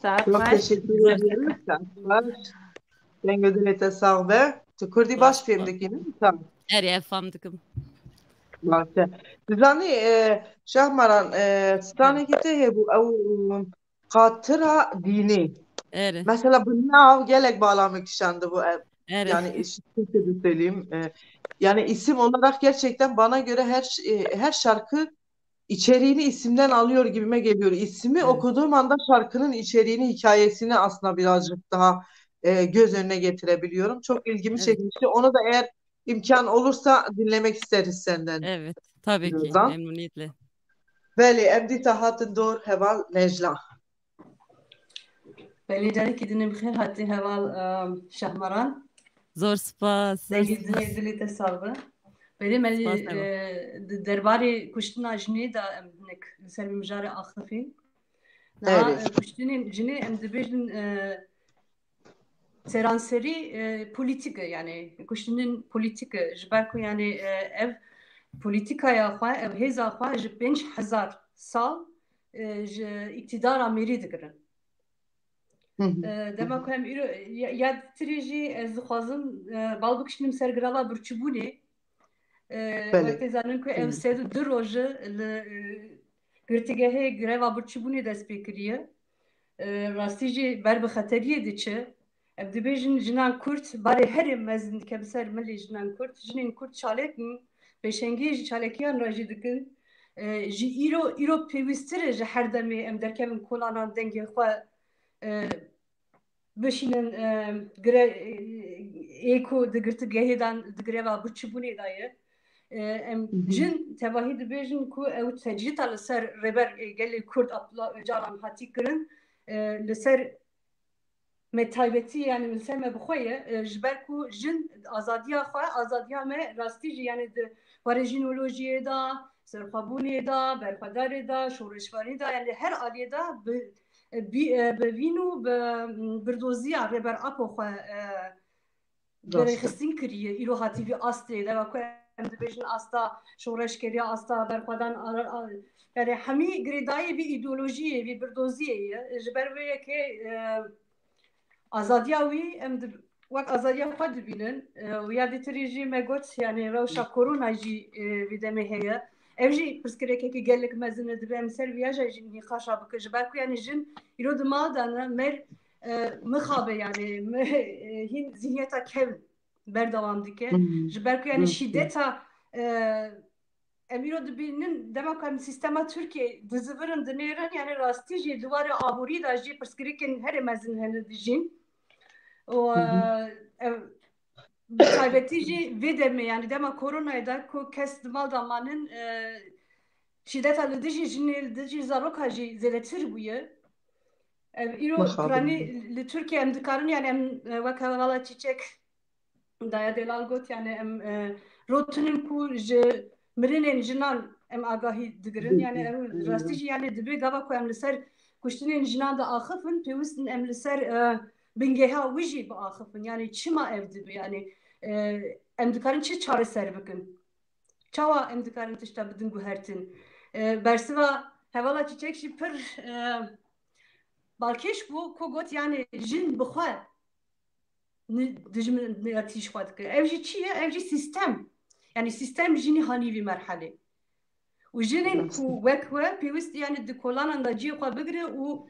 ساعت Çok خوش teşekkür ederim. Ben gödülete sağ be. Tu kurdi baş filmdeki mi? Tamam. Eriye famdıkım. Maalesef. Düzenli şahmaran stanekite hebu ev katıra dini. Eri. Mesela bu nav gelek bağlamak işandı bu ev. Eri. Yani şöyle söyleyeyim. Yani isim olarak gerçekten bana göre her şarkı içeriğini isimden alıyor gibime geliyor. İsmi Evet. okuduğum anda şarkının içeriğini, hikayesini aslında birazcık daha göz önüne getirebiliyorum. Çok ilgimi Evet. çekmişti. Onu da eğer imkan olursa dinlemek isteriz senden. Evet. Tabii ki. Gözden. Memnuniyetle. Veli emdi tahatın dor heval Necla. بله جاری که دنیم خیر حتی هوال شهرمان Zor spas. دنی دلی تصاوب بله ملی Spas درباره کشتن جنی دا نک سر مجار آخفین نه Evet. کشتن جنی ام دبیجن teranseri politika yani kuştunun politika jiberku yani ev politikaya xwe ev hêza xwe ji 5000 sal ji iktidara merî dikirin. دما کو هم ایرو یاد تریجی از خوازم بالبکشنیم سرگرالا برچبونی وقت زنن کو ev sed du roje li girtîgehê greva birçîbûnê dest pê kiriye rastî jî ber bi xeteriyê diçe ev dibêjin jinan Kurd barê herê mezin dike bi ser milê jinan Kurd jinên Kurd çalêk in pêşengiyê jî çalekiyan re jî dikin ji îro pêwîstir e ji her demê em derkevin kolanan dengê xwe bişînin ê ku di girtîgehê dan di greva birçîbûnê de ye em jin tevahî dibêjin ku ew tecrîta li ser rêber gelê Kurd Abdullah Öcalan hatî kirin li ser me taybetî yani li ser me bixwe ye ji ber ku jin azadiya xwe azadiya me rastî jî yani di warê jînolojiyê da serxwebûnê da berxwedarê da şoreşvanî da yani her aliyê da bi vîn û bi birdoziya rêber apo xwe berêxistin kiriye îro hatî vî astê deva ku em dibêjin asta şoreşkeriya asta berxwedan yani hemî girêdayê vî îdeolojiyê vî birdoziyê ye ji ber vê yekê azadiya wî em wek azadiya xwe dibînin û ya dîtirî jî me got yani rewşa korona jî vî demê heye ev jî pirsgirêkekî gelek mezin dibe em ser vîya jî nîqaşa bike ji ber ku yani jin îro di mal de ne mer mixabe yani hîn zihniyeta kevn berdewam dike ji ber ku yani şîddeta em îro dibînin dema ku em sîstema Tirkiye dizivirin dinêrin yani rastî jî di warê aborî de jî pirsgirêkên herê mezin hene dijîn û bi taybetî jî vê demê yani dema koronayê de ku kes di mal de manin şîddeta li dijî jinê li dijî zaroka jî zêdetir bûye îro piranî li Tirkiye em dikarin yani em wek hevala çîçek daya delal got yani em rotinin ku ji mirinên jinan em agahî digirin yani em rastî jî yani dibe gava ku em li ser kuştinên jinan da axifin pêwîstin em li ser bingeha wî jî biaxifin yani çima ev dibe yani em dikarin çi çareser bikin çawa em dikarin tişta bidin guhertin bersiva hevala çîçek jî pir balkêş bû ku got yani jin bixwe dijmin netîş xwe dike ev jî çi ye ev jî sîstem yani sîstem jinî hanî vî merhelê û jinên ku wek we pêwîst yani di kolanan da ciyê xwe bigire û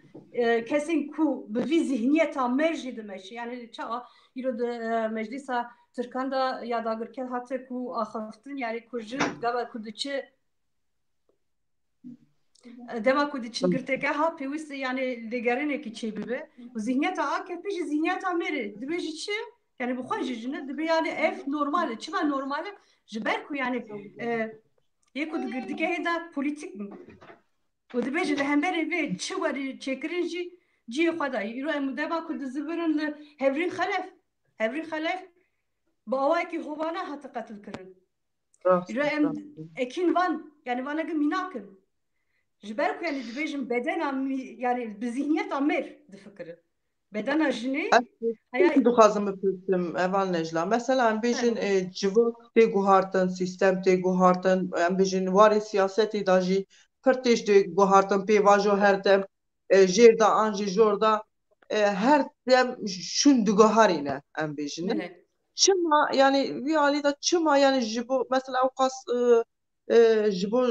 kesên ku bi vî zihniyeta mer jî dimeşe yani çawa îro di meclîsa Tirkan da ya dagirker hate ku axiftin yani ku jin gava ku diçe dema ku diçin girtêgeha pêwîst yani lêgerinekî çêbibe û zihniyeta AKP jî zihniyeta merê dibe jî çi yani bi xwe jî jine dibe yani ev normal e çima normal e ji ber ku yani yê ku di girtîgehê de polîtîk bin û dibêje li hemberê vê çi werî çêkirin jî ciyê xwe da îro em dema ku dizivirin li Hevrîn Xelef bi awayekî hovane hate qetil kirin îro em ekîn van yani vanekî mînakin ji ber ku yani dibêjin bedena yani bi zihniyeta mer difikirin bedena jinê dixwazim bipirsim evan Necla mesela em bêjin civak tê guhartin sîstem tê guhartin em bêjin warê siyasetê da jî pir têj tê guhartin pêvajo her dem jêr da an jî jor da her dem şûn diguharîne em bêjin çima yani vî alî da çima yani ji bo mesela ew qas ji bo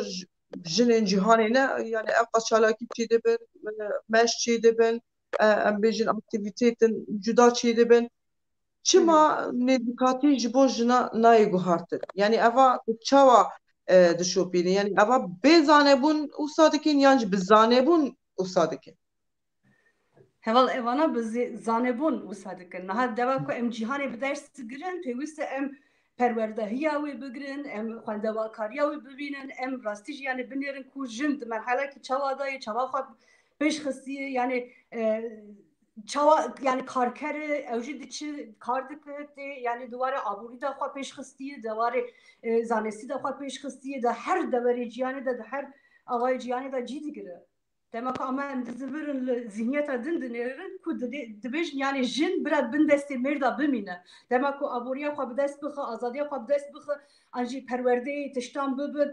jinên cîhanê ne yani ew qas çalakî çê dibin meş çê dibin em bêjin aktivîteyên cuda çê dibin çima nêzîkatî ji bo jina nayê guhartin yani eva çawa dişopîne yani eva bê zanebûn wisa dikin yan jî bi zanebûn wisa dikin heval evana bi zanebûn wisa dikin niha deva ku em cîhanê bi ders digirin pêwîst e em perwerdehiya wê bigirin em xwendewakariya wê bibînin em rastî jî yani binêrin ku jin di merhelekî çawa dayê çawa xwe pêşxistiye yani çawa yani karkerê ew jî diçi kar dike yani di warê aborî de xwe pêşxistiye di warê zanesî de xwe pêşxistiye di her deverê ciyanê de di her avayê ciyanê de cî digire dema ku ama em dizivirin li zihniyeta din dinêrin ku dibêjin yani jin bira bin destê mêr da bimîne dema ku aboriya xwe bi dest bixe azadiya xwe bi dest bixe an jî perwerdeyê tiştan bibin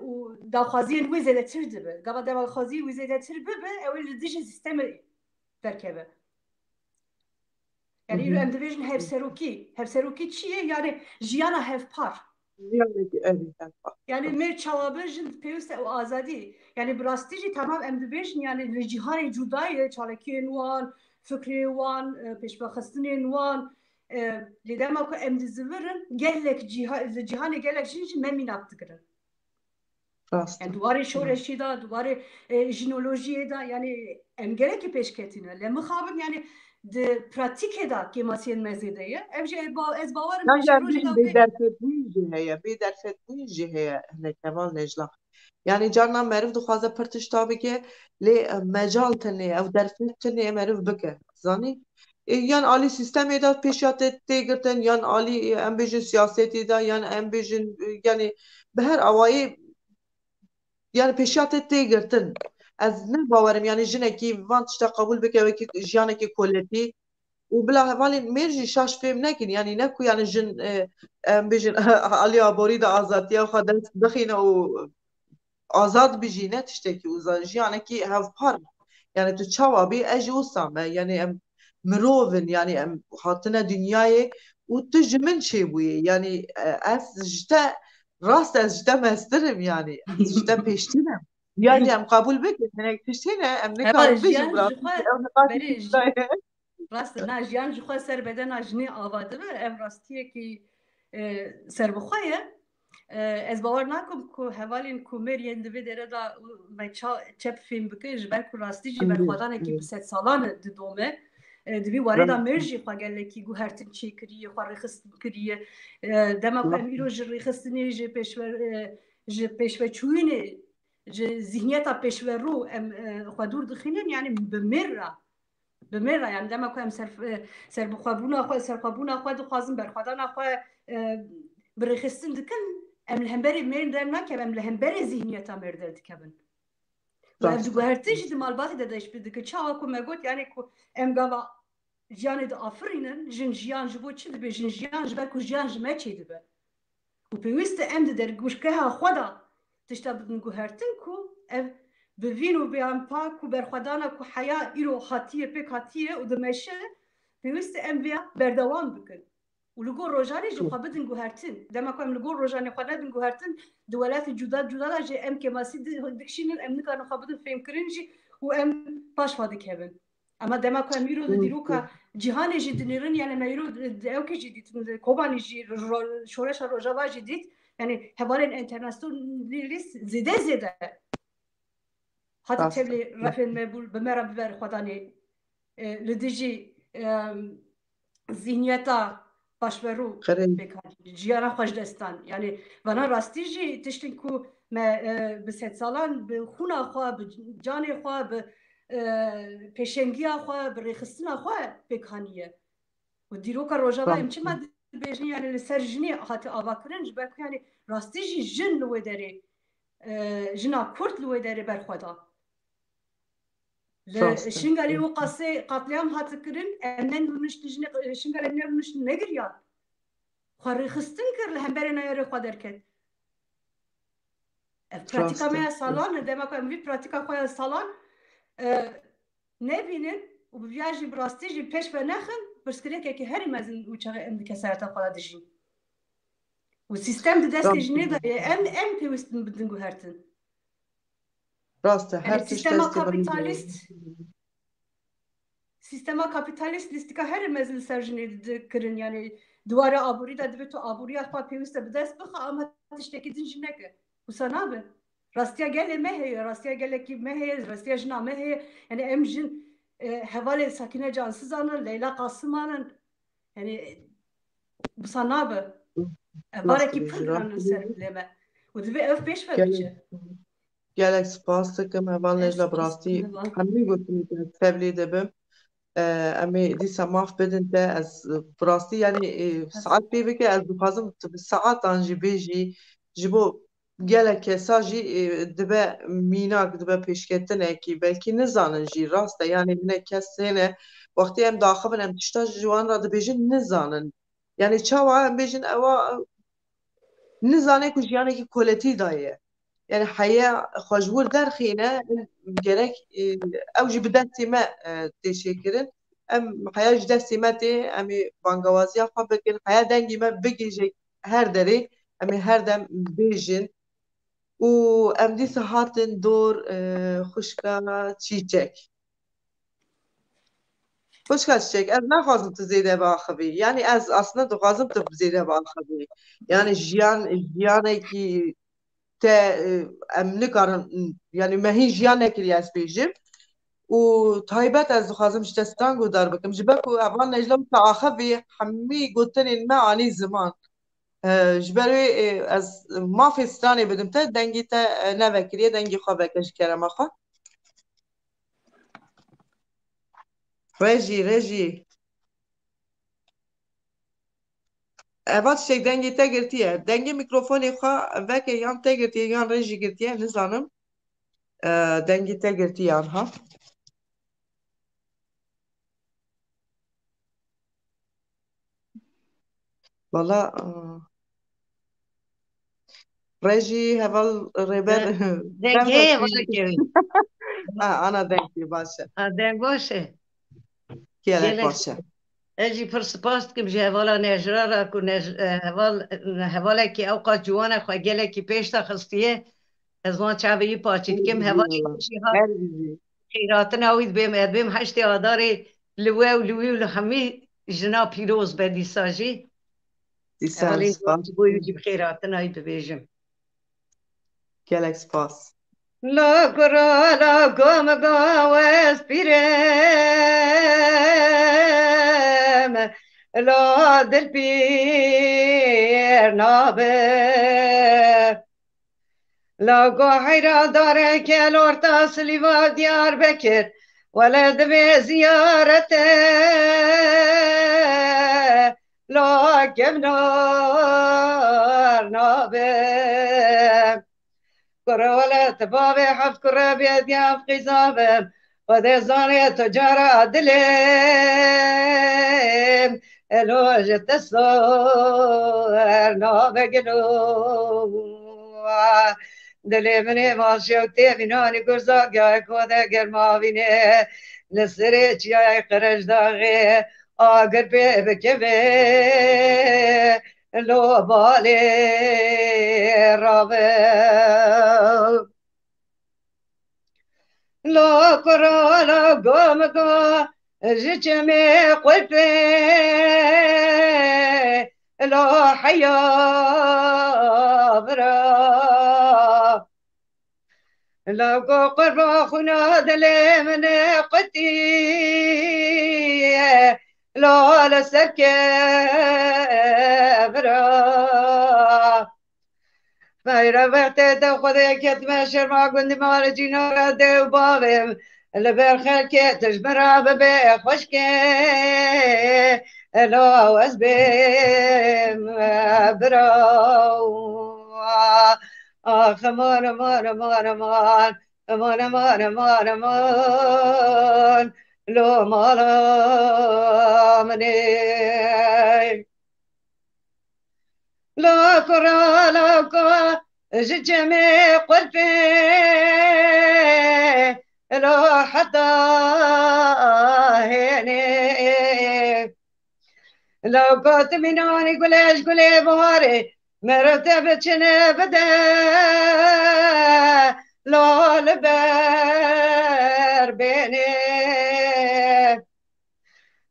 û daxwaziyên wê zêdetir dibe gava daxwazî wê zêdetir bibe ew ê li dijî sîstemê derkeve Yani îro em dibêjin hevserokî çi ye? Yani jiyana hevpar. Yani mer çawabêjin pêwîst û azadî. Yani bi rastî jî tamam em dibêjin yani li cîhanê cudayê çalakiyên wan, fikrê wan, pêşvexistinên wan lê dema ku em dizivirin gelek cîhanê gelek jin jî memînak dikirin. Yani duvarê şoreşî da, duvarê jinolojiyê da yani em gelekî pêşketîne. Lê mixabin yani di pratikê da kêmasiyên mezê de ye. Ev jî ez bawerim pêşê rojê da bêderfetbûyî jî heye hinek Heval Necla. Yani carna meriv dixwaze pir tişta bike lê mecal tenê ev derfet tenê meriv bike. Zanî? Yan alî sistemê da pêşiya tê girtin yan alî em bêjin siyasetê da yan em bêjin yani bi her awayê yani pêşiya tê girtin. Ez ne bawerim yani jinekî van tişta qebûl bike wekî jiyanekî koletî û bila hevalên mêr jî şaş fêm nekin yani ne ku yani jin em bêjin alî aborî da azadiya xwe dest bixîne û azad bijîne tiştekî û jiyanekî hevpar yani tu çawa bî ez jî wisa me yani em mirovin yani em hatine dünyayê û tu ji min çêbûyê yani ez ji te rast ez ji te mezdirim yani ez ji te pêştînim yani em qebûl bikin hinek tiştîne em nikarin bijîn rast na jiyan ji xwe ser bedena jinê ava dibe ev rastiyekî serbixwe ye. Ez bawer nakim ku hevalên ku mêr yên divê dere da me çep fêm bike ji ber ku rastî jî berxwedanekî bi sed salan didome divê warê da mêr jî xwe gelekî guhertin çêkiriye xwe rêxistin kiriye dema ku em îro ji rêxistinê ji pêşveçûnê ji zihniyeta pêşverû em xwe dûr dixînin yani bi mêr ra yani dema ku em serbixwebûna xwe serxwebûna xwe dixwazin berxwedana xwe bi rêxistin dikin em li hemberî mêr dernakevin em li hemberî zihniyeta mêr derdikevin. Ev diguhertin jî di malbatê de deş dike çawa ku me got yani ku em gava jiyanê de afirînin jin jiyan ji bo çi dibe jin jiyan ji ber ku jiyan ji me çê dibe û pêwîst e em di dergûşgeha xwe da tişta bidin guhertin ku ev bivîn û bêyan pak û berxwedana ku heya îro hatiye pêk hatiye û dimeşe pêwîst e em vêya berdewam bikin û li gor rojanê jî xwe bidin guhertin dema ku em li gor rojanê xwe nedin guhertin di welatê cuda cuda da jî em kemasî dikişînin em nikarin xwe bidin fêmkirin jî û em paş xwe dikevin ama dema ku em îro di dîroka cîhanê jî dinêrin yani me îro evkê jî dîtin Kobanî jî şoreşa Rojava jî dît yani hevalên internasyonalîst zêde hatî tevlê refên me bi me re biber xwedanê li dijî zihniyeta başverû ciyana xweş destan yani vana rastî jî tiştên ku me bi sed salan bi xûna xwe bi canê xwe bi pêşengiya xwe bi rêxistina xwe pêk haniye û dîroka Rojava em çima dibêjin yani li ser jinê hatî avakirin ji ber ku yani rastî jî jin li wê derê jina Kurd li wê derê berxweda li Şingalê û qasê qatliam hati kirin em ne rûniştin Şingalê ne rûniştin negiriyan xwe rêxistin kir li hemberê neyarê xwe derket ev pratika me ya salan dema ku em vî pratika xwe ya salan nebînin û bi viya jî bi rastî jî pêş ve nexin pirsgirêkekî herî mezin û çaxê em dike sereta xwe da dijîn û sîstem di destê jinê de ye em pêwîstin bidin guhertin rast e her sistema kapitalist lîstika herî mezin ser jinê dikirin yani duvara aborî de dibe tu aboriya xwe pêwîst e bi dest bixe ama tiştekî din jî neke wisa nabe rastiya gelê me heye rastiya gelekî me heye rastiya jina me heye yani em jin hevalê Sakine Cansızanin Leyla Kasımanin yani wisa nabe ev barekî pir giran ser bilême û dibe ev pêş ve biçe gelek spas dikim Heval Necla bi rastî hemî gotinî te tevlê dibim em ê dîsa maf bidin te ez bi rastî yani saet pê bike ez dixwazim tu bi saetan jî bêjî ji bo gelek kesa jî dibe mînak dibe pêşketinekî belkî nizanin jî rast e yani hinek kes hêne wextê em daxivin em tişta ji wan re dibêjin nizanin yani çawa em bêjin ewa nizane ku jiyanekî koletî daye yani heya xwejwir derxîne gerek ew jî bi destê me tê çêkirin em haya ji destê me tê em ê bangewaziya xwe bikin haya dengê me bigêje her derê em ê her dem bêjin û em dîsa hatin dor xuşka çîçek. Xuşka çîçek ez naxwazim tu zêde biaxivî yani ez aslında dixwazim tu zêde biaxivî yani jiyanekî te em nikarin yani me hîn jiyan nekiriye ez bêjim û taybet ez dixwazim ji te stango derbikim ji ber ku evan Necla te axivî hemî gotinên me anî ziman ji ber wê ez mafê stranê bidim te dengê te nevekiriye dengê xwe veke ji kerema xwe Rejî eva tiştek dengê te girtiye dengê mikrofonê xwe veke yan te girtiye yan rejî girtiye nizanim dengê te girtiye yan ha Valla rejî heval rêber Dengê valla kevî. ana dengê baş e Deng baş e. gelek Gelek baş e ez jî pir spas dikim ji hevala nejrara ku hevalekî ewqa ciwan e xwe gelekî pêş te xistiye ez wan çaveyî paçî dikim hevalê jî hat her bizî xêratina wî dibêm heştê adarê li we û li wî û li hemî jina pîroz be dîsa jî dîsa hevalên spas bû jî bi xêratina wî bibêjim. gelek spas La kura la gomga wes pirem la dil pir nabe la go hayra dare kel orta sliva diyar bekir ولد به زيارته لا كمنار نابه كره ولا تبابي حفظ كره بيدي أفقي زابم وذي زانية تجارة دليم الوجه الصور نابقلو دلي مني ماشي وتيفيناني قرزاق يا كودا قرماويني لسريتش يا قرش داغي آقر بكبي لو بالي رابي لو كرا لو قومكو جيتمي قلبي لو حيا برا لو قربا خونا دلي من قتي لو لسكي برا فايرا وقت خدا کت مشر ما گندی مال جینا را دو بابم لبر خلکه تجمرا به خوش که لو از بیم براو آخ مان مان مان مان مان مان مان مان لو مالا منی لا كرا لا كرا جمي قلبي لا حتى هيني لو كنت مناني قوليش قولي بواري مرتبة بدا لا لبر بيني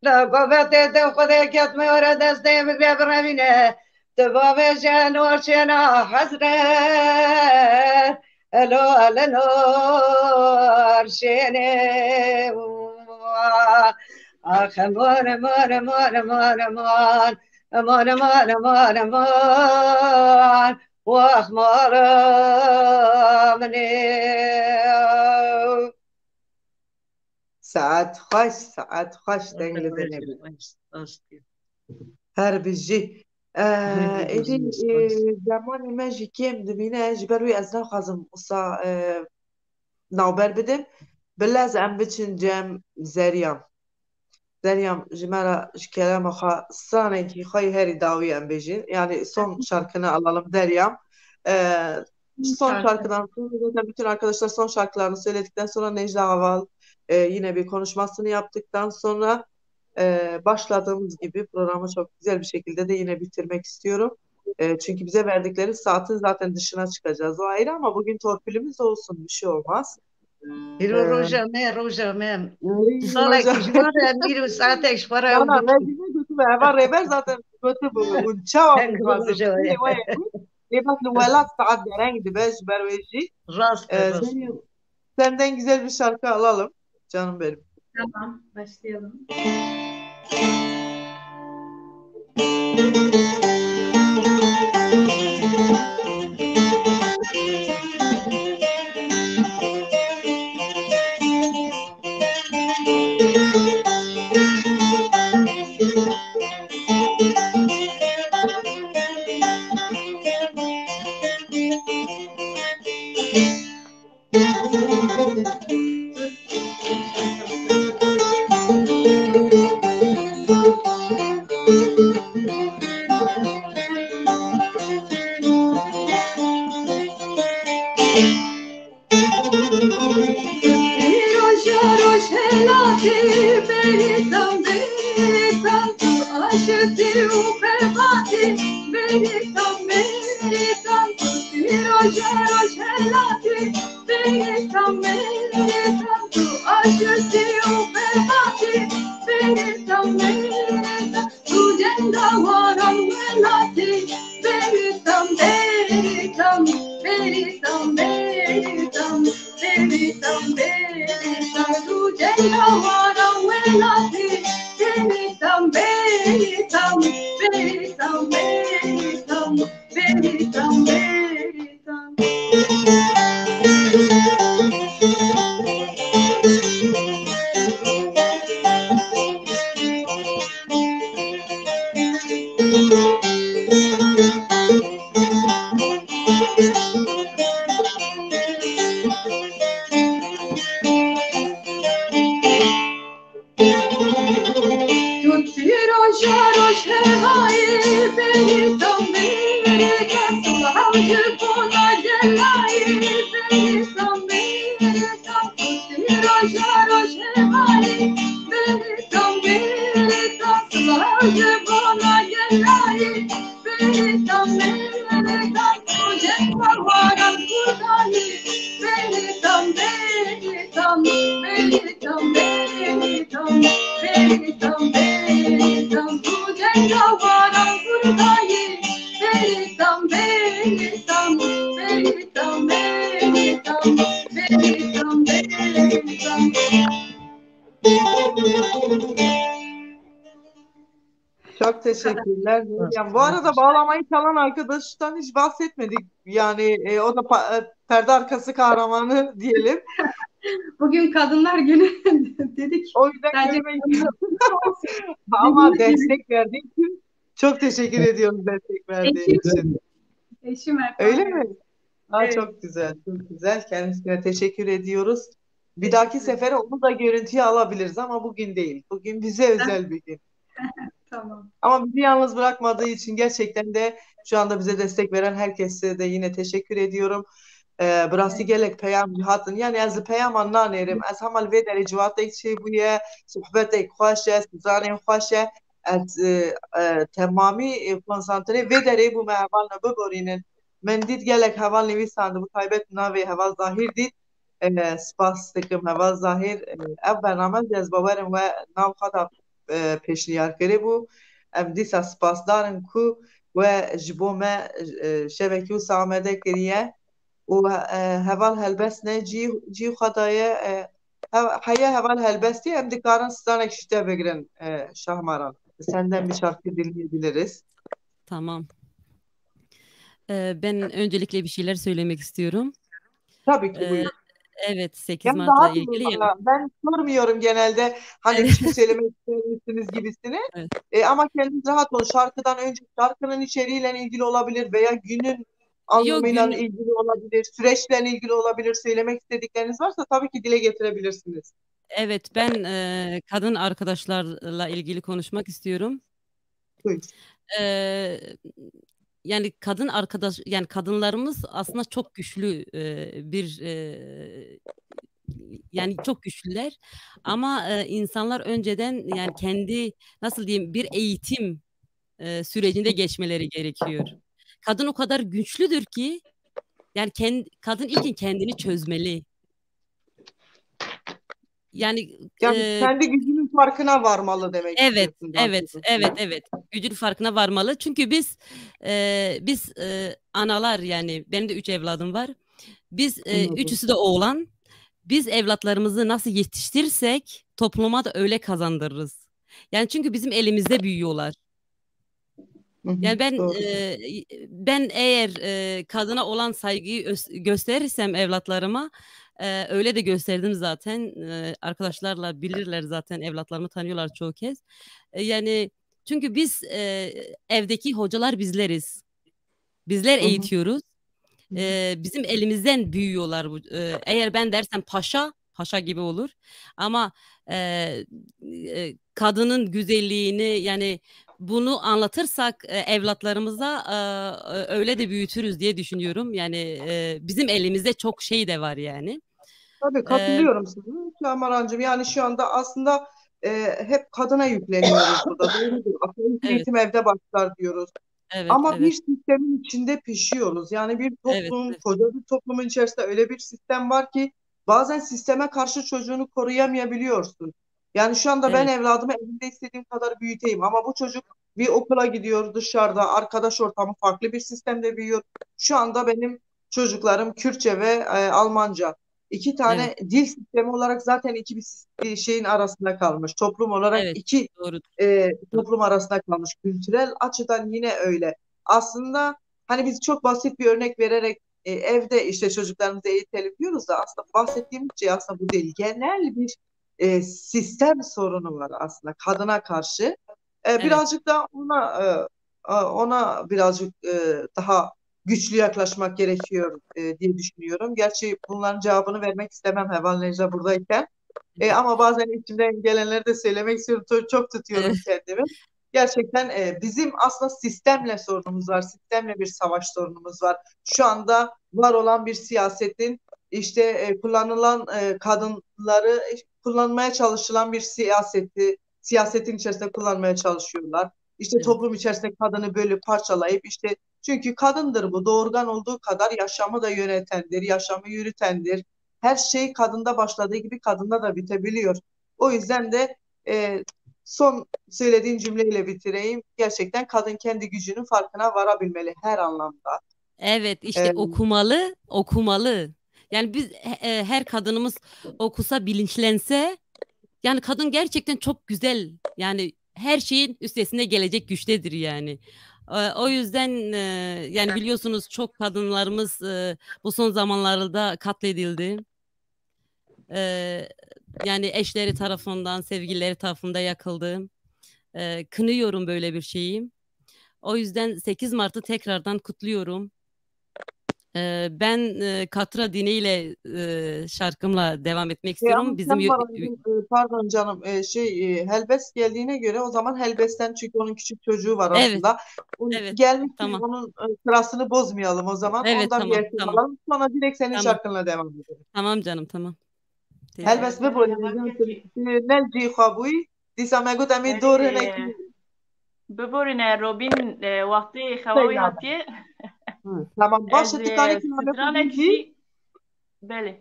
لو قفت خذي كت مورا دستي بقرب رمينه تبابي جانور شنا حسرت لو لنور شيني آخ مان مان مان مان مان مان مان مان مان واخ مارا مني ساعت خوش دنگل دنبی هر بجی ایدی زمانی من جی کم دبینه جبروی از نخوازم قصا نوبر بدم بلاز ام بچن جم زريام جمالا كلام خا صانع كي خاي هاري داوي ام بيجين يعني son şarkını alalım Deryam. Son şarkıdan sonra zaten bütün arkadaşlar son şarkılarını söyledikten sonra Necla Aval yine bir konuşmasını yaptıktan sonra Başladığımız gibi programı çok güzel bir şekilde de yine bitirmek istiyorum. Çünkü bize verdikleri saatin zaten dışına çıkacağız, o ayrı, ama bugün torpilimiz olsun, bir şey olmaz. İro roja me. İyi Salak hocam. işvara miro saate işvara Yana yok. rejime götürme. Hemen reber zaten götü bu. Unçava Ben bu hazır. roja İyi ya. bak velat saat deren gidip berveji. Rast rast. Senden güzel bir şarkı alalım. Canım benim. Tamam, başlayalım. Çok teşekkürler Meryem. Bu arada bağlamayı çalan arkadaştan hiç bahsetmedik. Yani o da perde arkası kahramanı diyelim. Bugün Kadınlar Günü dedik. O yüzden Bence görmek ama destek verdiğin için çok teşekkür ediyoruz, destek verdiğin için. Eşim Erkan. Öyle mi? Aa, Evet. çok güzel, çok güzel. Kendisine teşekkür ediyoruz. Bir dahaki sefere onu da görüntüye alabiliriz ama bugün değil. Bugün bize özel bir gün. Tamam. Ama bizi yalnız bırakmadığı için gerçekten de şu anda bize destek veren herkese de yine teşekkür ediyorum. براستی گلک پیام هاتن یعنی از پیام نانیرم از همال وی در جواتک چی بویه صحبتک خوشه سزانم خوشه از تمامی کنسانتری وی دری bu mehavalna ببرینن من دید گلک هوال نویسانده bu kaybet navi heval zahir did spas dikim heval zahir ev برنامه جذباورم و ناو خطا پیشنیار کری بو ام دیسا سپاس دارم کو و جبو ما شبکیو سامده کریه و هوال هلبس نه جی خدای حیا هوال هلبستی hem dikaran sizden ekşite begiren Şahmaran. Senden bir şarkı dinleyebiliriz. Tamam. Ben öncelikle bir şeyler söylemek istiyorum. Tabii ki buyurun. Evet, 8 Yani Mart'la rahat ilgili. olun valla. Ben sormuyorum genelde hani bir şey söylemek ister misiniz gibisini. Evet. Ama kendiniz rahat olun. Şarkıdan önce şarkının içeriğiyle ilgili olabilir veya günün Yok, anlamıyla gün, ilgili olabilir, süreçle ilgili olabilir. Söylemek istedikleriniz varsa tabii ki dile getirebilirsiniz. evet, ben kadın arkadaşlarla ilgili konuşmak istiyorum. Buyurun. E, Yani yani kadınlarımız aslında çok güçlü bir yani çok güçlüler ama insanlar önceden yani kendi nasıl diyeyim bir eğitim sürecinde geçmeleri gerekiyor. Kadın o kadar güçlüdür ki yani kadın ilkin kendini çözmeli. Yani Yani kendi gücünün farkına varmalı demek evet, istiyorsun daha evet, doğrusu. evet, evet. Gücün farkına varmalı. Çünkü biz analar yani benim de 3 evladım var. Biz Anladım. üçüsü de oğlan. Biz evlatlarımızı nasıl yetiştirirsek topluma da öyle kazandırırız. Yani çünkü bizim elimizde büyüyorlar. Hı hı, Yani doğru. ben eğer kadına olan saygıyı gösterirsem evlatlarıma öyle de gösterdim zaten. Arkadaşlarla bilirler zaten evlatlarımı tanıyorlar çoğu kez. Yani çünkü biz evdeki hocalar bizleriz. Bizler Hı hı. eğitiyoruz. Bizim elimizden büyüyorlar. Eğer ben dersem paşa, paşa gibi olur. Ama e, kadının güzelliğini yani bunu anlatırsak evlatlarımıza öyle de büyütürüz diye düşünüyorum. Yani bizim elimizde çok şey de var yani. Tabii E, katılıyorum size. Şamarancığım yani şu anda aslında hep kadına yükleniyoruz burada. Doğrudur. Aslında ilk evet, eğitim evde başlar diyoruz. evet, Ama bir evet, sistemin içinde pişiyoruz. Yani bir evet, toplum, evet, koca bir toplumun içerisinde öyle bir sistem var ki bazen sisteme karşı çocuğunu koruyamayabiliyorsun. Yani şu anda ben evet, evladımı evimde istediğim kadar büyüteyim ama bu çocuk bir okula gidiyor dışarıda, arkadaş ortamı farklı bir sistemde büyüyor. Şu anda benim çocuklarım Kürtçe ve Almanca. İki evet, tane dil sistemi olarak zaten bir şeyin arasında kalmış. Toplum olarak evet. iki Doğrudur. Doğru. toplum arasında kalmış. Kültürel açıdan yine öyle. Aslında hani biz çok basit bir örnek vererek evde işte çocuklarımızı eğitelim diyoruz da aslında bahsettiğimiz şey aslında bu değil. Genel bir sistem sorunu var aslında kadına karşı. Evet, Birazcık da ona birazcık daha güçlü yaklaşmak gerekiyor diye düşünüyorum. Gerçi bunların cevabını vermek istemem Heval Necla buradayken. evet, Ama bazen içimden gelenleri de söylemek istiyorum. Çok evet, tutuyorum kendimi. Gerçekten bizim aslında sistemle sorunumuz var. Sistemle bir savaş sorunumuz var. Şu anda var olan bir siyasetin işte kullanılan kadınları kullanmaya çalışılan bir siyasetin içerisinde kullanmaya çalışıyorlar. İşte evet, toplum içerisinde kadını bölüp parçalayıp işte çünkü kadındır bu doğurgan olduğu kadar yaşamı da yönetendir, yaşamı yürütendir. Her şey kadında başladığı gibi kadında da bitebiliyor. O yüzden de e, son söylediğin cümleyle bitireyim. Gerçekten kadın kendi gücünün farkına varabilmeli her anlamda. evet işte E, okumalı, okumalı. Yani biz her kadınımız okusa, bilinçlense yani kadın gerçekten çok güzel. Yani her şeyin üstesine gelecek güçtedir yani. O yüzden yani biliyorsunuz çok kadınlarımız bu son zamanlarda katledildi. E, Yani eşleri tarafından, sevgilileri tarafından yakıldı. Kınıyorum böyle bir şeyi. O yüzden 8 Mart'ı tekrardan kutluyorum. Ben Katra Dini ile şarkımla devam etmek ama istiyorum. Bizim sen bana pardon canım Helbes geldiğine göre o zaman Helbes'ten çünkü onun küçük çocuğu var evet, aslında. O evet, gelmişken tamam. onun sırasını bozmayalım o zaman. Evet, Ondan bir tamam, eşlik tamam, alalım. Sonra direkt senin tamam, şarkınla devam edelim. tamam canım, tamam. Helbes Teşekkür. ببرین بله جان هوا که نل جی خوابوی دیسا مگو دمی بله دور هنکی ببرین روبین وقتی خواهی سیلابه هاتیه tamam از başı tıkanı kınabe سترانک kubici جی بله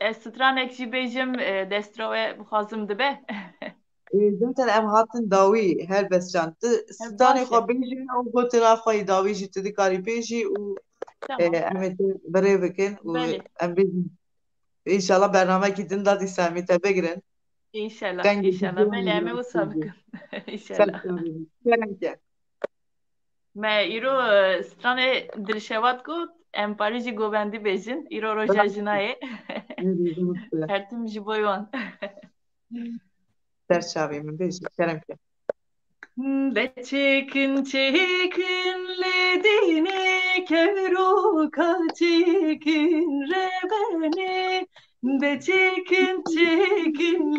از سترانک جی بیجم دستروه بخوازم دبه zaten em hatin dawi helbes can stani باشه خوابیجی او gotina خوای dawi jî tu dikarî bêjî û tamam em ê birê bikin û بله em bêjin İnşallah bernamekî din da dîsemî te bigirin İnşallah dengê İnşallah cî بله همه و cî سابقا sen İnşallah çavî kerem ما ایرو ستران دلشوات کو ام پاریجی گوبندی بیجن ایرو روژا جنایه هر تیم جبویوان Ters çavî min bêjî kerem ke Beçekin çekin ledine kevruka çekin rebene Beçekin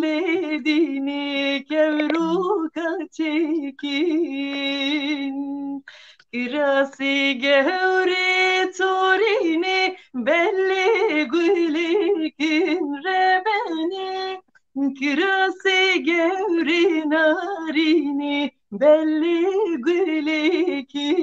ledine kevruka çekin Kirasi gevri torine belli gülikin rebeni Kirasi gevri narini belli gülikin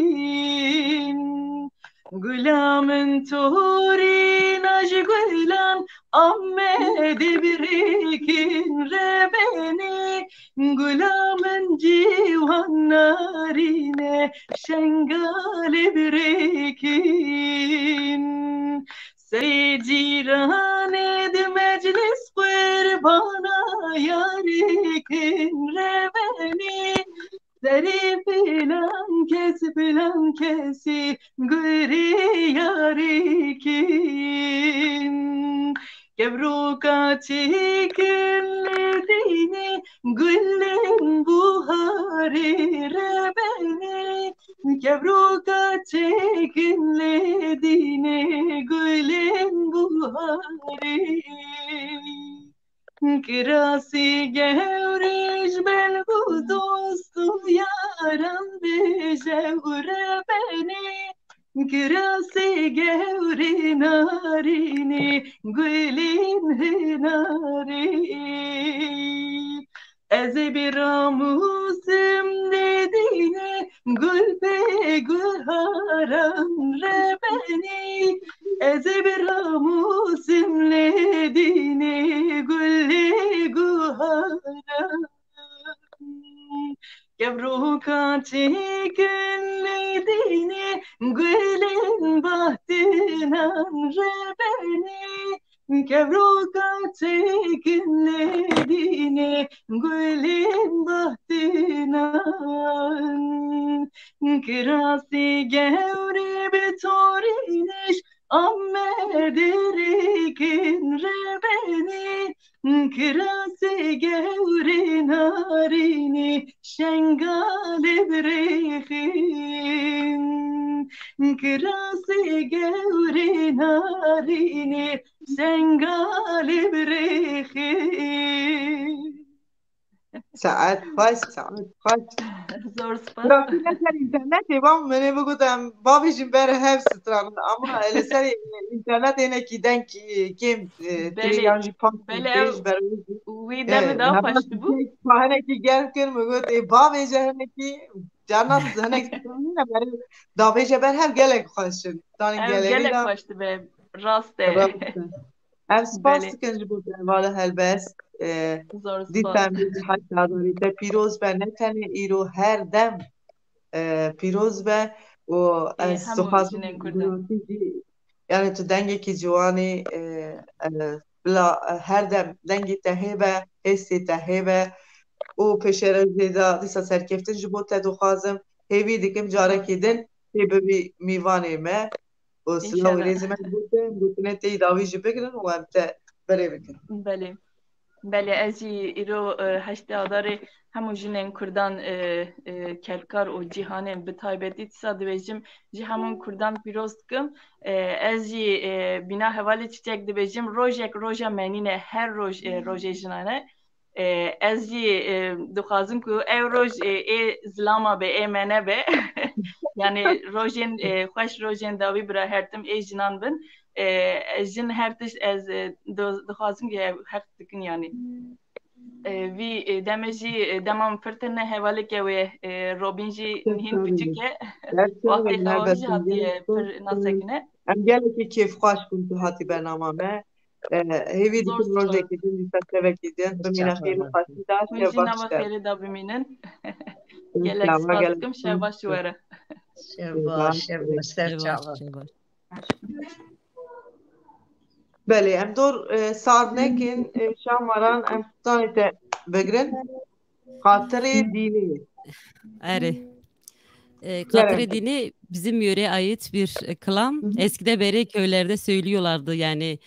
Gülamın torina jgülan amme debrikin rebeni Gülamın civan narine şengale brekin Sey cirane de meclis kurbana yarikin rebeni Seri filan kesi gri yarikin Kebruka çikin dini gülün buhari rebeni Kebruka çikin dini gülün buhari Kirasi gevriş belgu dostu yaran bejevre beni Kirasi gevri narini gülün hinari Eze bir ramusim dediğine gül be gül haram rebeni Eze bir ramusim dediğine gül guharam Kebruka çekin dediğine gülün bahtinan rebeni Kebruka çekin dediğine gülün bahtinan Kirasi gevri betoriniş amme derikin rebeni Kirasi gevri narini şengale brekin Kirasi gevri narini şengale brekin ساعت خوش Zor spas. راستی لسر اینترنت بام منه بگوتم بابیشم بره حفظ ستران اما لسر اینترنت اینه کی دن کم تریانجی پاک Bele بیش برای wî demê da xweşdî bû. پاهنه کی گل کن مگوت ای بابیجه هنه کی جانا هنه سترانه برای دابیجه بر هم گلک خوشن دانی Ew گلری gelek دا xweşdî be. Rast e. ام سپاس Belê. کنجی بود والا هلبست Zor spas. دیدم حتی داریده پیروز به نتنه ایرو هر دم پیروز به و از همو سخاز جنین کردن. یعنی تو دنگی که جوانی بلا هر دم دنگی تهیبه حسی تهیبه و پشره زیده دیسا سرکفتن جبوت تدو خوازم هیوی دیکم جاره کدن هیبه میوانه ما و سلاوی ریزی من بودن تی داوی جی بگرن و هم تا بره بکن Belê. Belê ez jî îro heştê adarê hemû jinên Kurdan kelkar û cîhanên bi taybetî dîsa dibêjim ji hemûn Kurdan pîroz dikim. Ez jî bîna hevalê çiçek dibêjim rojek roja menîne her roj rojê jinan e. Ez jî dixwazim ku ev roj ê zilama be ê me nebe. Yani rojên xweş rojên dawî bira hertim ê jinan bin. Jin her tiş ez dixwazim ki ev heq dikin yani. Vî demê jî demam firtine hevaleke wê Robin jî hîn küçük e. Wextê xewavî jî hatiye pir nasekine. Em gelekî kêfxweş bûn tu hatî bernama me. Hêvî dikim rojekê din dîsa sevekî din bimîne xêr û xweşî da Hûn şev jî baş nava şev. xêrê da bimînin. Gelek spas dikim şev baş were. Şev serçava. Belê em dor sar nekin şamaran em stanê te bigirin xatirê dînî. Evet. Katire dini bizim yöreye ait bir klam. Eskide beri köylerde söylüyorlardı yani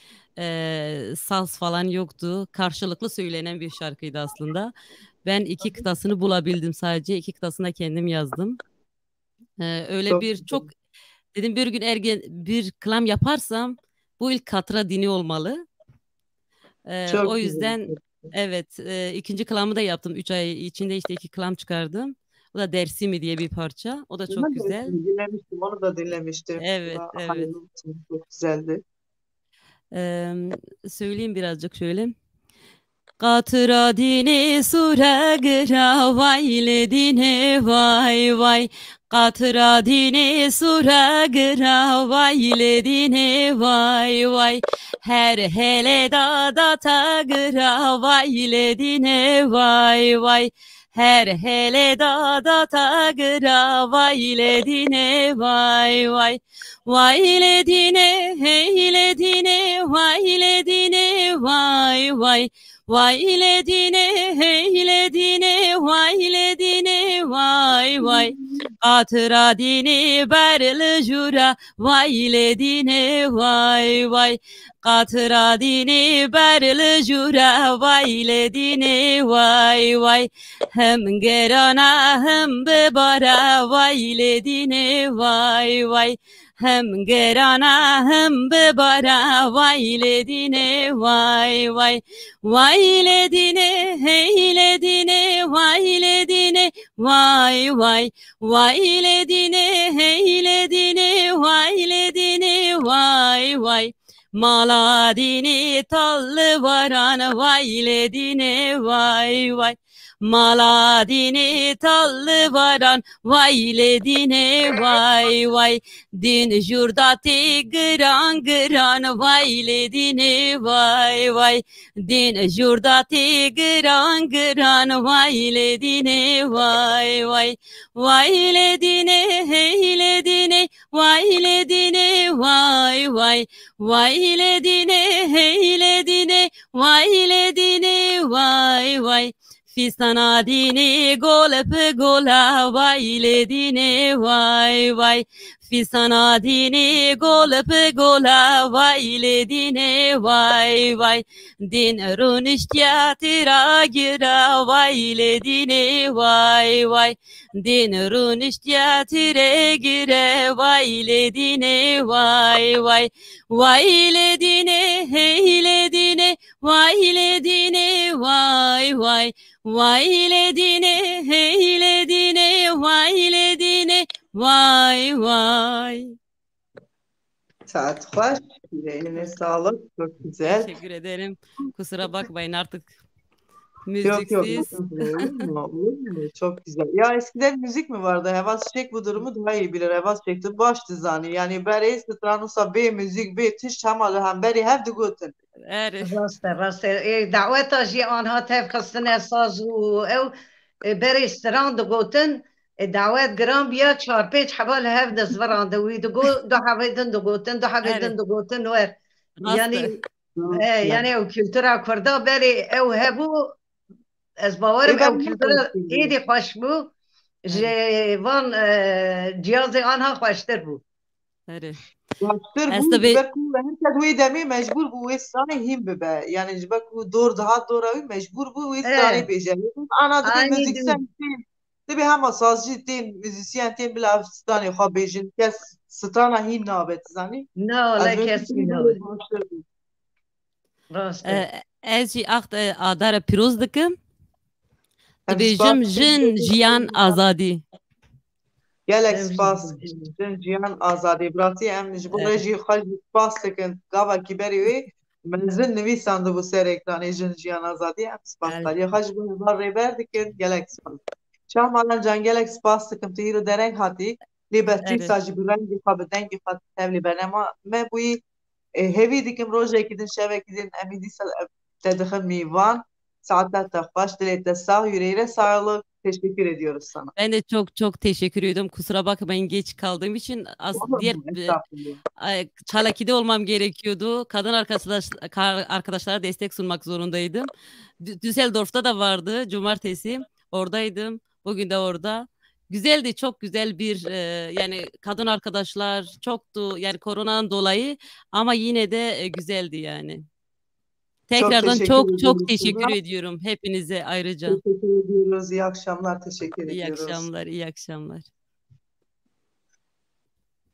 saz falan yoktu. Karşılıklı söylenen bir şarkıydı aslında. Ben 2 kıtasını bulabildim sadece. 2 kıtasını da kendim yazdım. Öyle Çok bir çok dedim bir gün bir klam yaparsam bu ilk Katire dini olmalı. Çok O yüzden güzel. evet 2. klamı da yaptım. 3 ay içinde işte 2 klam çıkardım. O da Dersimi diye bir parça. O da çok Ben de güzel. dinlemiştim, onu da dinlemiştim. Evet, Da evet. hayırlı olsun, çok güzeldi. Söyleyeyim birazcık şöyle. Qatıra dini sura gira vay dine vay vay. Qatıra dini sura gira vay dine vay vay. Her hele da ta gira vay dine vay vay. Her hele da ta gira vay dine vay vay. Vay dine hey dine vay dine vay vay. Vay ledine hey ledine vay ledine vay vay. Qatıra dini berli jura vay ledine vay vay. Qatıra dini berli jura vay ledine vay vay. Hem gerana hem bebara vay ledine vay vay. Hem gerana hem bebara vay ledine vay vay. Vay ledine hey ledine vay ledine vay vay. Vay ledine hey ledine vay ledine vay vay. Maladini tallı varan vay ledine vay vay. Maladini tallı varan vay ledine vay vay. Din jurdati gıran gıran vay ledine vay vay. Din jurdati gıran gıran vay ledine vay vay. Vay ledine hey ledine vay ledine vay vay. Vay ledine hey ledine vay ledine vay vay. Fistana dini golep gola vay ledine vay vay. Fistana dini golep gola vay ledine vay vay. Din runiştiyatira gira vay ledine vay vay. Din runiştiyatire gire vay ledine vay vay. Vay ledine hey ledine vay ledine vay vay. Vay ledine hey ledine vay ledine vay vay. Saat hoş, yüreğine sağlık, çok güzel. Teşekkür ederim. Kusura bakmayın artık Yok yok, müziksiz. olur mu? Olur mu? Çok güzel. Ya eskiden müzik mi vardı? Hevas Çek bu durumu daha iyi bilir. Hevas Çek'ti baş dizani. Yani beri stranusa be müzik be tiş hemalı hem beri hep de götün. Evet. راسته دعوتا جی آنها تف خستن ساز و او بری استران دو گوتن دعوت گرام بیا چار پیچ حبال هف دست ورانده وی دو حبیدن دو گوتن دو حبیدن Evet. دو گوتن ور yani Rastı. yani o kültüra kurda beri ev hebu ez bavarım Ben ev kültüra iyi hoş bu je van cihazı anha hoştur bu. Evet. Baştır bu Aslında jiber ku herkes wê demê mecbur bu wê stranê hîn bibe. Yani jiber ku dor dihat dora wî mecbur bu wê stranê bêje. Ana dibe Aynı müzisyen tên. Dibe hema sazcı tên, müzisyen tên bila stranê xwe bêjin. Kes strana hîn nabe zanî. No, Ez la vê kesin fikirî no. böyle baştır bu. Raste. ez jî axt adara pîroz dikim. Em Dibêjim spas jin jiyan azadî. gelek Em spas jin jiyan azadî biratî em ji bo re jî xwe jî spas dikin gavekî berî wê mezin nivîsan bu ser ekranê jin jiyan azadî em spas Evet. xwe ji bo hezar rêber dikin gelek spas. Şahmalan can gelek spas dikim tu îro dereng hatî lê betrîsa Evet. jî bi rengî xwe bi dengî xwe tevlî benema me bûyî hevî dikim rojekî din şevekî din em ê dîsa te dixin mîvan saatler te xweş dilê te sağ yüreğine sağlık. Teşekkür ediyoruz sana. Ben de çok çok teşekkür ediyorum. Kusura bakmayın geç kaldığım için. Olur Diğer mu? Estağfurullah. Çalaki'de olmam gerekiyordu. Kadın arkadaşlara destek sunmak zorundaydım. Düsseldorf'ta da vardı. Cumartesi oradaydım. Bugün de orada. Güzeldi, çok güzel bir yani kadın arkadaşlar çoktu yani koronadan dolayı ama yine de güzeldi yani. Tekrardan çok teşekkür ediyorum hepinize ayrıca. Teşekkür ediyoruz. İyi akşamlar. Teşekkür İyi ediyoruz. akşamlar, iyi akşamlar.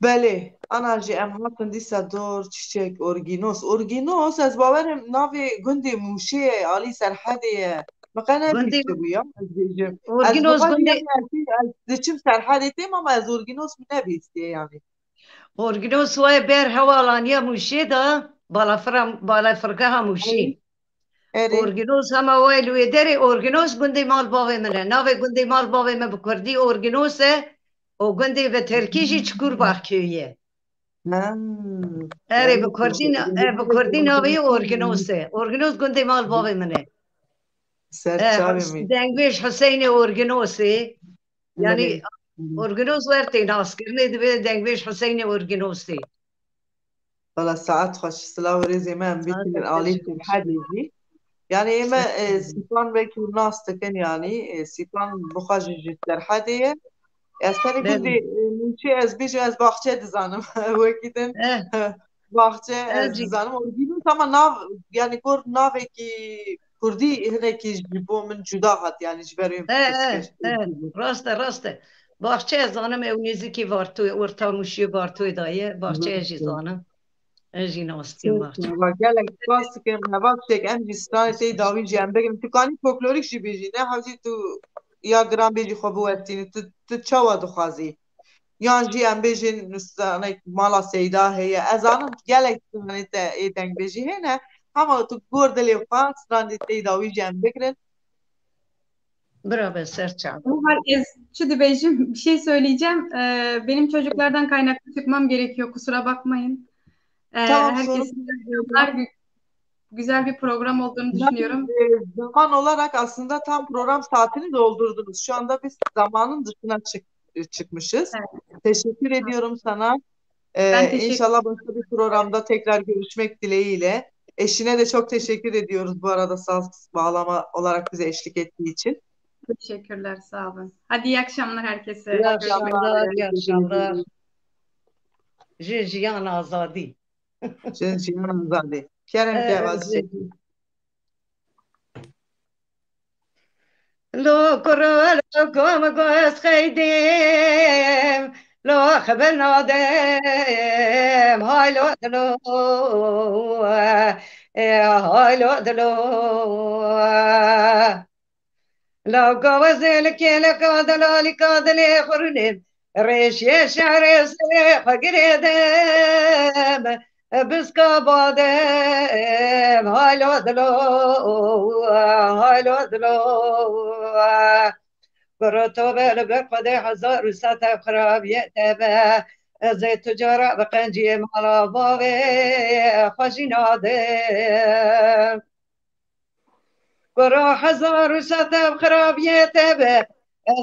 Bele, ana ji em hatin dîsa dor çiçek orginos. Orginos ez bawerim navê gundê Mûşê Alî Serhedê ye. مقنع گندی بیشتر بویم از بیشتر از اورگینوس بخواد گندی یعنی از دچم سرحدتیم ama از اورگینوس نبیستی yani. اورگینوس وای بر حوالانیا موشی دا بالا فرقه ها موشی اری اورگینوس همه وای لوی دری اورگینوس گندی مال باوی منه ناوی گندی مال باوی من بکردی اورگینوسه و گندی به ترکیشی چکور باکیویه اره yani بکردی ناوی اورگینوس گندی مال باوی منه serçave mi? دنگویش حسین اورگینوسه یعنی اری اورگینوس ورتی ناس کرنه دوی دنگویش حسین اورگینوسه valla saat hoş sılav rezi men bitin ali hadiji yani ema sipan ve kurnas tekin yani sipan bukhaj jitler hadiye استری گندی منچی از بیش از باغچه دزانم وکیدن باغچه از دزانم اورگینوس ama nav yani kur nave ki Kurdi hene ki bu min juda hat yani jberim راسته باغچه زانم اونیزی که وارتوی ورتا موشی وارتوی دایه باغچه اجی زانم اجی ناستیم باغچه و gelek باز که هوا تک ام جستان تی داوی جام بگم تو کانی فولکلوریک جی بیجی نه حاجی تو یا گرام بیجی خو بوتینی تو چاوا دخوازی یان جی ام بیجی نستانه مالا سیدا هي ازانم gelek hani te eten بیجی هنه ama tu gordeli fans randi تی داوی جام بگرن برافو سرچم Şimdi Beyciğim bir şey söyleyeceğim. Benim çocuklardan kaynaklı çıkmam gerekiyor. Kusura bakmayın. Tamam sorun Herkesin güzel bir program olduğunu düşünüyorum. Zaman olarak aslında tam program saatini doldurdunuz. Şu anda biz zamanın dışına çıkmışız. Evet. Teşekkür ediyorum sana. Ben teşekkür İnşallah başka bir programda tekrar görüşmek dileğiyle. Eşine de çok teşekkür ediyoruz bu arada saz bağlama olarak bize eşlik ettiği için. Teşekkürler, sağ olun. Hadi iyi akşamlar herkese. İyi akşamlar, iyi akşamlar. Jiyan Azadi. Jiyan Azadi. Kerem Gevaz. لو كرالكم قوس خيديم لو خبر نادم هاي لو دلو هاي لو دلو لو قوز لك دلالي كادلي خرنم ريش يا شعر سيخ قريدم بسكا بادم هاي لو دلو هاي لو دلو براتو بلبك قدي حزار وساتا خراب يتبع زي تجارة بقنجي مالا باوي خوشي نادم برا حزار وساتا خراب يتبع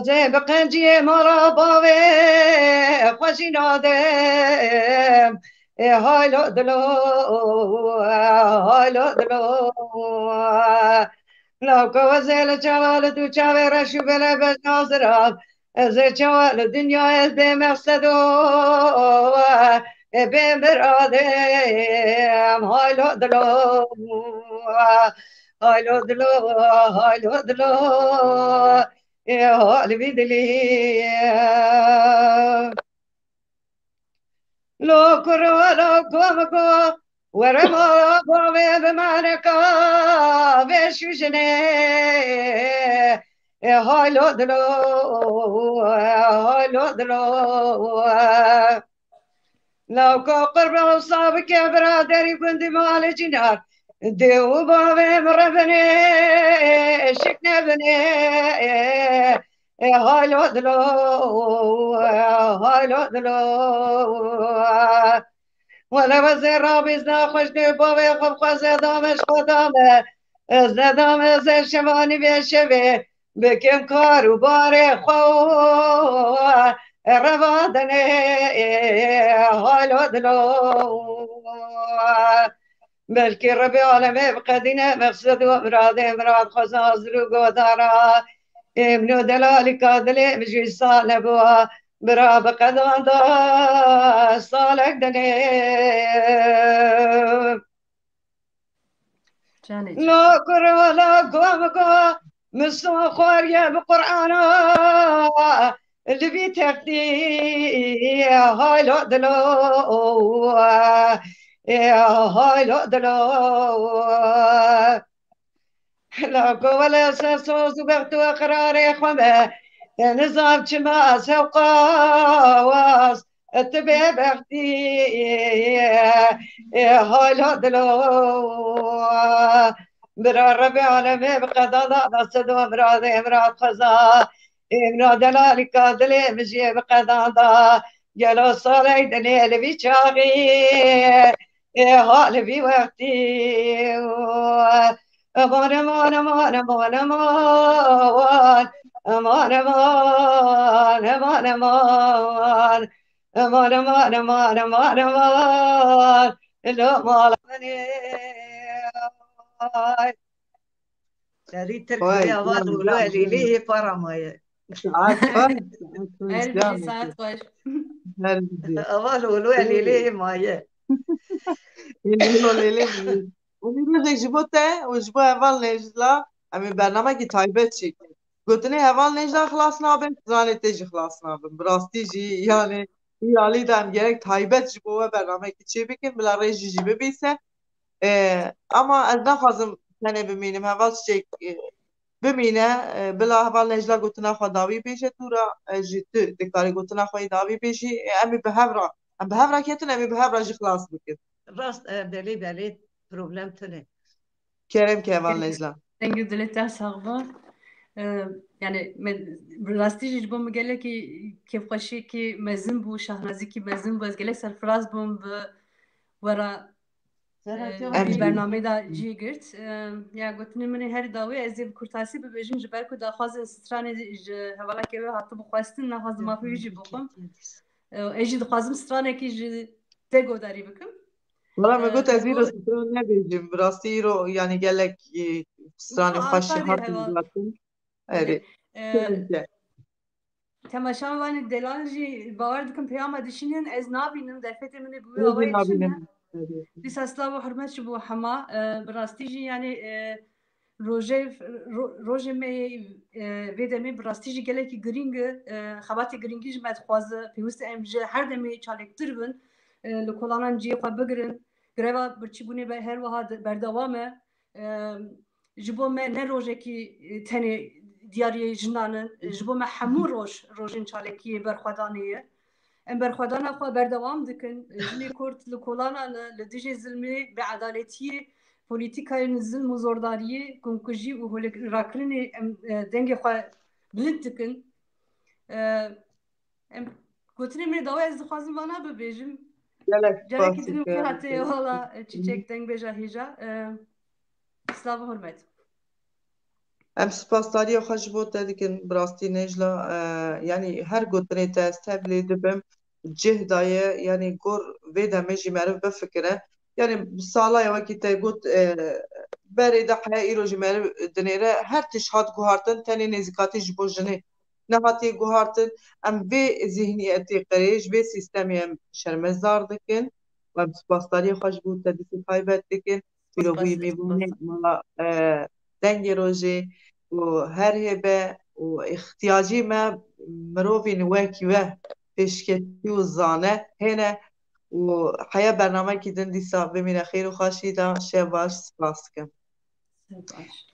زي بقنجي مالا باوي خوشي نادم هاي لو دلو هاي لو دلو لو كوزل جوال تو چاور شو بلا بس ناظراب از جوال دنیا از به مقصدو به مرادم های لو دلو های لو دلو های لو دلو حال بیدلی لو کرو لو کومکو ورما باوی بمانکا بشوشنه هالو دلو هالو دلو لو کو قرب وصابك يا برادري كنت مال جنار ديو باوي مربني شكنا بني هالو دلو هالو دلو ولا وزير رابز ناخش باوي خب خوزه دامش خدامه از ندام از شمانی بشوه بکم کارو باره خو روادنه حالو دلو بلکه ربی عالمه بقدینه مقصد و مراد خزازرو گودارا امنو دلالی کادلی مجوی سال بوا برا بقدان دا سالک دنه لا كرة ولا قوامكو مصطفى خواريا بقرآنا اللي بيتفتي هاي لو دلو هاي لو دلو لا ولا أساس وقت وقرار خمه نظام كما سوقاواز التبي بختي هاي الهدلو برا ربي عالمي بقضاء نصد ومراد امراد خزا امراد لالي قادلي مجي بقضاء جلو صالي دنيا لبي شاغي هالي بي وقتي aman aman aman aman aman aman aman aman aman aman aman aman aman aman lo malani تريد تركي وای أواد جان ولو جان جان ليلي فرماية ساعات ساعات خوش Her biri جامد saat baş. هر بيجي أواد ولو ليلي ماية اللي ليلي وميروزك جبوته وجبو اول نجلا امي برنامه کی تایبت چی گوتنی اول نجلا خلاص نابن زانه تیجی خلاص نابن براستی جی yani یالی دم gerek taybet جبو برنامه کی چی بکن بلا رژی جی ببیسه ama az naxwazim tenê bimînim heval çiçek bimîne bila heval nejla gotina xwe dawî bêje tûra ji tu dikarî gotina xwe dawî bêjî em ê bi hev re em bi hev re ketin em ê bi hev re jî xilas bikin راست بلي بلي بروبلم تنه kerem ki heval nejla Dengü diletten sağba. Yani rastî ji bo min gelekî kêfxweşiyekî mezin bû şahnazîkî mezin bû ez gelek serfiraz bûm bi wera Em vî jî bernameyê da cî girt. Ya gotinê min ê herî dawê ez ê bi kurtasî bibêjim ji ber ku daxwazên stranê ji hevalekê we hatibû xwestin naxwazim mafî jî bixwim. Ez jî dixwazim stranekî ji te guhdarî bikim. Valla me got ez Li îro gor stran nebêjim bi rastî îro yani gelek stranê xweşî asar hatin heva. dilatin erê Temaşa wanê delal jî bawer dikim peyama dişînin ez nabînim derfetê min ê bi wê ez jî awayê dişîne. nabînim Dîsa silav û hirmet ji bo hema bi rastî jî yani rojê me vê demê bi rastî jî gelekî giring e xebatê giringî ji me dixwaze pêwîst e em ji her demê çalêktir bin li kolanan ciyê xwe bigirin greva birçîbûnê be her wiha berdewam e ji bo me ne rojekî tenê diyariyê jinan in ji bo me hemû rojên çalekiyê berxwedanê ye em berxwedana xwe berdewam dikin jinê Kurd li kolanan li dijî zilmê beedaletiyê polîtîkayên zilm û zordariyê komkujî û holêrakirinê em dengê xwe bilind dikin em gotinê min ê dawê ez dixwazim vana bibêjim gelek carekî spasî din wî hatiye wala çîçek deng bêja hêja silav û hurmet em spasdariya xwe ji bo te dikin bi rastî nejla yani her gotinê te ez tevlî dibim cih daye yani gor vê demê jî meriv bifikire yani salaya wekî te got berê de heya îro jî meriv dinêre her tişt hat guhartin tenê nêzîkatî ji bo jinê nehatiye guhartin em vê zihniyetê qirê ji vê sîstemê em şermezdar dikin em spasdariya xwe ji bo te dîsî taybet dikin çîrokbûyî mêvanê mala dengê rojê û her hêbe û ihtiyacî me mirovên wekî we pêşketî û zane hêne û heya bernamekî din dîsa bimîne xêr û xweşî da şev baş spas dikim. baş